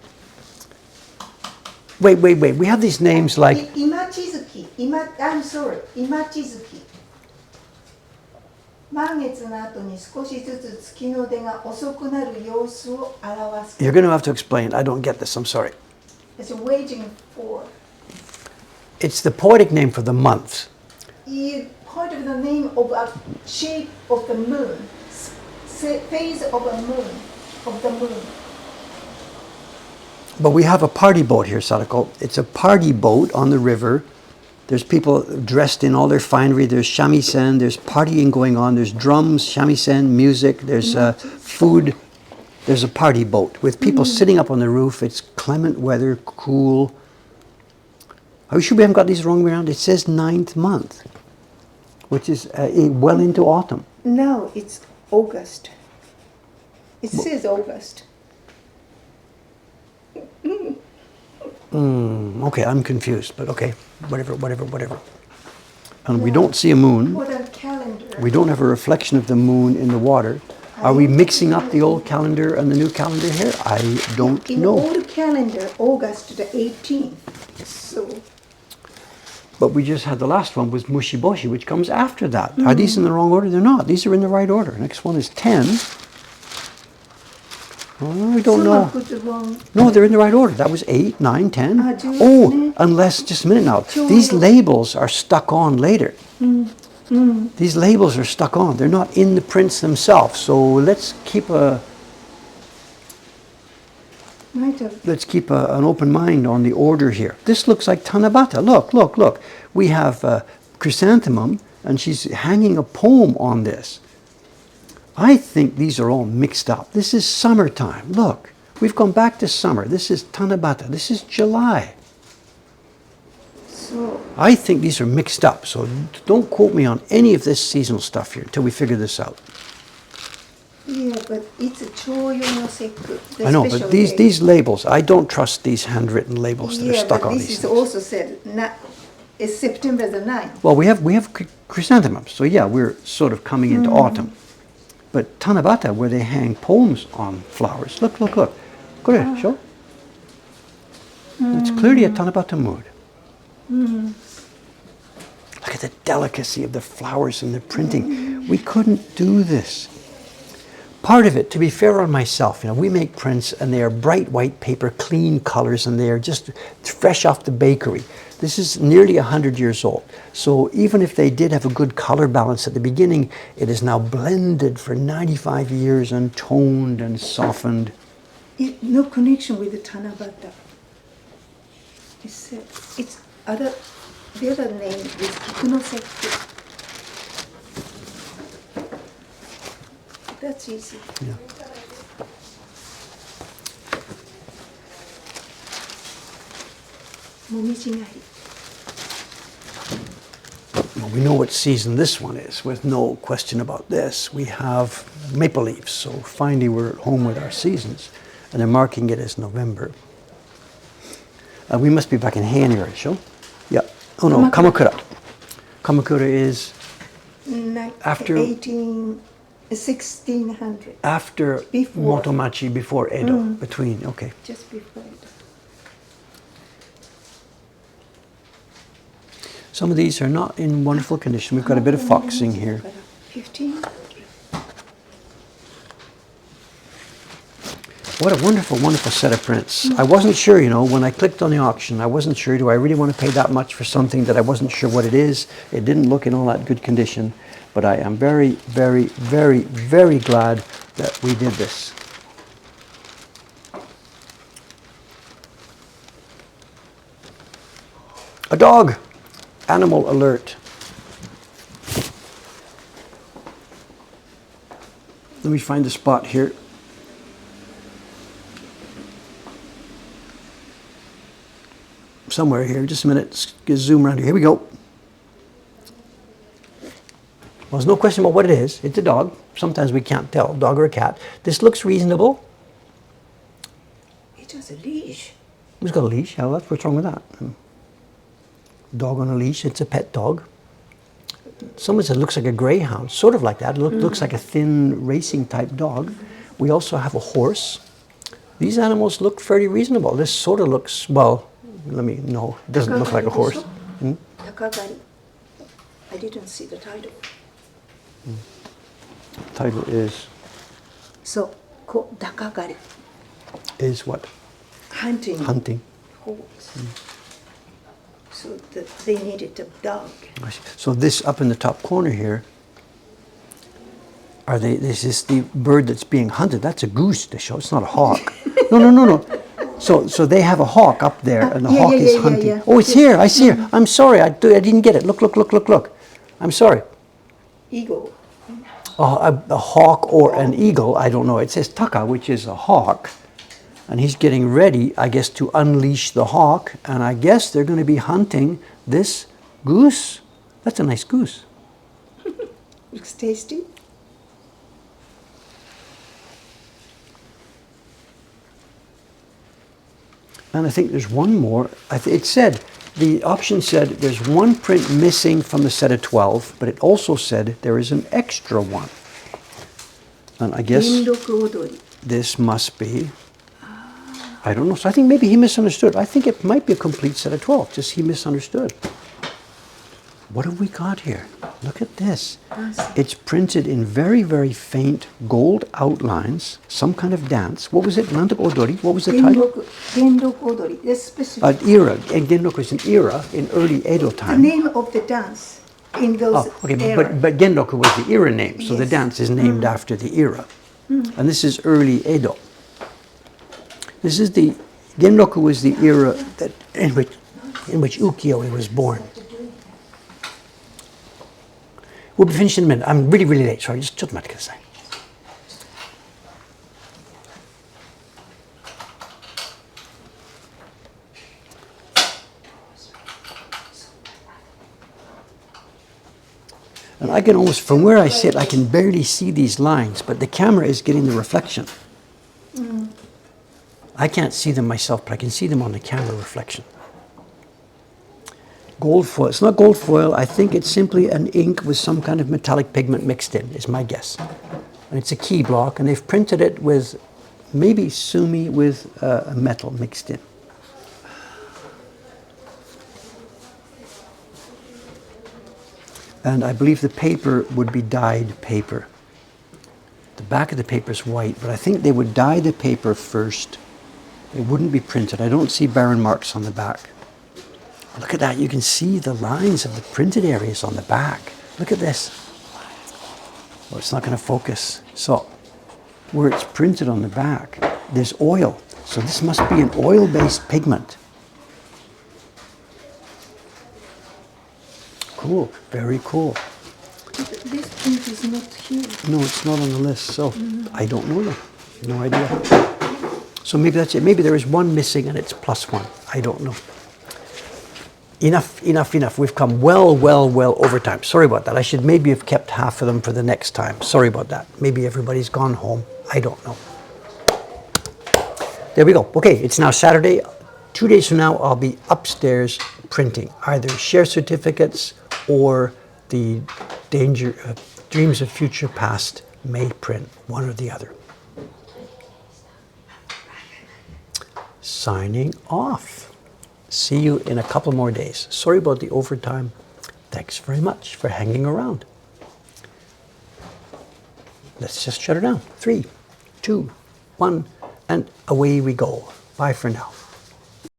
Wait. We have these names like Imachizuki. I'm sorry. Imachizuki. 満月の後に少しずつ月の出が遅くなる様子を表す。 You're going to have to explain. I don't get this. I'm sorry. It's waiting for. It's the poetic name for the month. Part of the name of a shape of the moon, phase of a moon, of the moon. But we have a party boat here, Sadako. It's a party boat on the river. There's people dressed in all their finery. There's shamisen. There's partying going on. There's drums, shamisen, music. There's food. There's a party boat with people sitting up on the roof. It's clement weather, cool. Are you sure we haven't got these wrong way around? It says 9th month, which is well into autumn. No, it's August. It says August. Okay, I'm confused, but okay, whatever. And we don't see a moon. What a calendar. We don't have a reflection of the moon in the water. Are we mixing up the old calendar and the new calendar here? I don't know. In old calendar, August the 18th. So. But we just had the last one was Mushiboshi, which comes after that. Are these in the wrong order? They're not. These are in the right order. Next one is 10. Oh, we don't know. Put the wrong. No, they're in the right order. That was 8, 9, 10. Oh, unless, just a minute now, these labels are stuck on later. These labels are stuck on. They're not in the prints themselves. So let's keep an open mind on the order here. This looks like Tanabata. Look. We have chrysanthemum, and she's hanging a poem on this. I think these are all mixed up. This is summertime. Look, we've gone back to summer. This is Tanabata. This is July. So I think these are mixed up. So don't quote me on any of this seasonal stuff here until we figure this out. yeah, but it's a choyo no seku. I know, but these labels, I don't trust these handwritten labels that are stuck on this these is things. also said, it's September the 9th. Well, we have chrysanthemums, so yeah, we're sort of coming into autumn. But Tanabata, where they hang poems on flowers, look. Go ahead, show. It's clearly a Tanabata mood. Look at the delicacy of the flowers and the printing. We couldn't do this. Part of it, to be fair on myself, we make prints and they are bright white paper, clean colors, and they are just fresh off the bakery. This is nearly 100 years old. So even if they did have a good color balance at the beginning, it is now blended for 95 years and toned and softened. No connection with the Tanabata. It's other. The other name is Kunoseku. That's easy. Yeah. Momijinari. Well, we know what season this one is, with no question about this. We have maple leaves, so finally we're at home with our seasons, and they're marking it as November. We must be back in Heian era, show? Yeah. Oh no, Kamakura. Kamakura is after 1600. After Before. Motomachi, before Edo, between, okay. Just before Edo. Some of these are not in wonderful condition. We've got a bit of foxing here. 1500. What a wonderful, wonderful set of prints. I wasn't sure, when I clicked on the auction, I wasn't sure, do I really want to pay that much for something that I wasn't sure what it is? It didn't look in all that good condition, but I am very, very, very, very glad that we did this. A dog. Animal alert. Let me find a spot here. Somewhere here, just a minute, let's zoom around here. Here we go. Well, there's no question about what it is. It's a dog. Sometimes we can't tell, dog or a cat. This looks reasonable. It has a leash. It's got a leash. What's wrong with that? Dog on a leash. It's a pet dog. Someone said it looks like a greyhound, sort of like that. It looks like a thin racing type dog. We also have a horse. These animals look fairly reasonable. This sort of looks, well, no, it doesn't look like a horse. Takagari. I didn't see the title. Title is? So, Takagari. Is what? Hunting. Hunting. Horse. So they needed a dog. So this up in the top corner here, this is the bird that's being hunted. That's a goose to show. It's not a hawk. No. So they have a hawk up there, and the hawk is hunting. Yeah. Oh, it's here. I see her. I'm sorry. I didn't get it. Look. I'm sorry. Eagle. A hawk or an eagle. I don't know. It says taka, which is a hawk. And he's getting ready, I guess, to unleash the hawk. And I guess they're going to be hunting this goose. That's a nice goose. Looks tasty. And I think there's one more. It said, the option said there's one print missing from the set of 12, but it also said there is an extra one. And I guess this must be, I don't know. So I think maybe he misunderstood. I think it might be a complete set of 12, just he misunderstood. What have we got here? Look at this. It's printed in very, very faint gold outlines, some kind of dance. What was it? Nantoku Odori? What was the title? Genroku Odori. That's specific. An era. And Genroku is an era in early Edo time. The name of the dance in those but Genroku was the era name, so the dance is named after the era. And this is early Edo. This is the, Genroku was the era that in which ukiyo-e was born. We'll be finished in a minute. I'm really, really late. Sorry, just ちょっと待ってください. And I can almost, from where I sit, I can barely see these lines, but the camera is getting the reflection. I can't see them myself, but I can see them on the camera reflection. Gold foil. It's not gold foil. I think it's simply an ink with some kind of metallic pigment mixed in, is my guess. And it's a key block, and they've printed it with maybe sumi with a metal mixed in. And I believe the paper would be dyed paper. The back of the paper is white, but I think they would dye the paper first. It wouldn't be printed. I don't see barren marks on the back. Look at that. You can see the lines of the printed areas on the back. Look at this. Oh, it's not going to focus. So, where it's printed on the back, there's oil. So this must be an oil-based pigment. Cool. Very cool. This print is not here. No, it's not on the list, so I don't know them. No idea. So maybe that's it. Maybe there is one missing and it's +1. I don't know. Enough. We've come well over time. Sorry about that. I should maybe have kept half of them for the next time. Sorry about that. Maybe everybody's gone home. I don't know. There we go. Okay, it's now Saturday. 2 days from now, I'll be upstairs printing either share certificates or the Dreams of Future Past May print, one or the other. Signing off. See you in a couple more days. Sorry about the overtime. Thanks very much for hanging around. Let's just shut her down. 3, 2, 1, and away we go. Bye for now.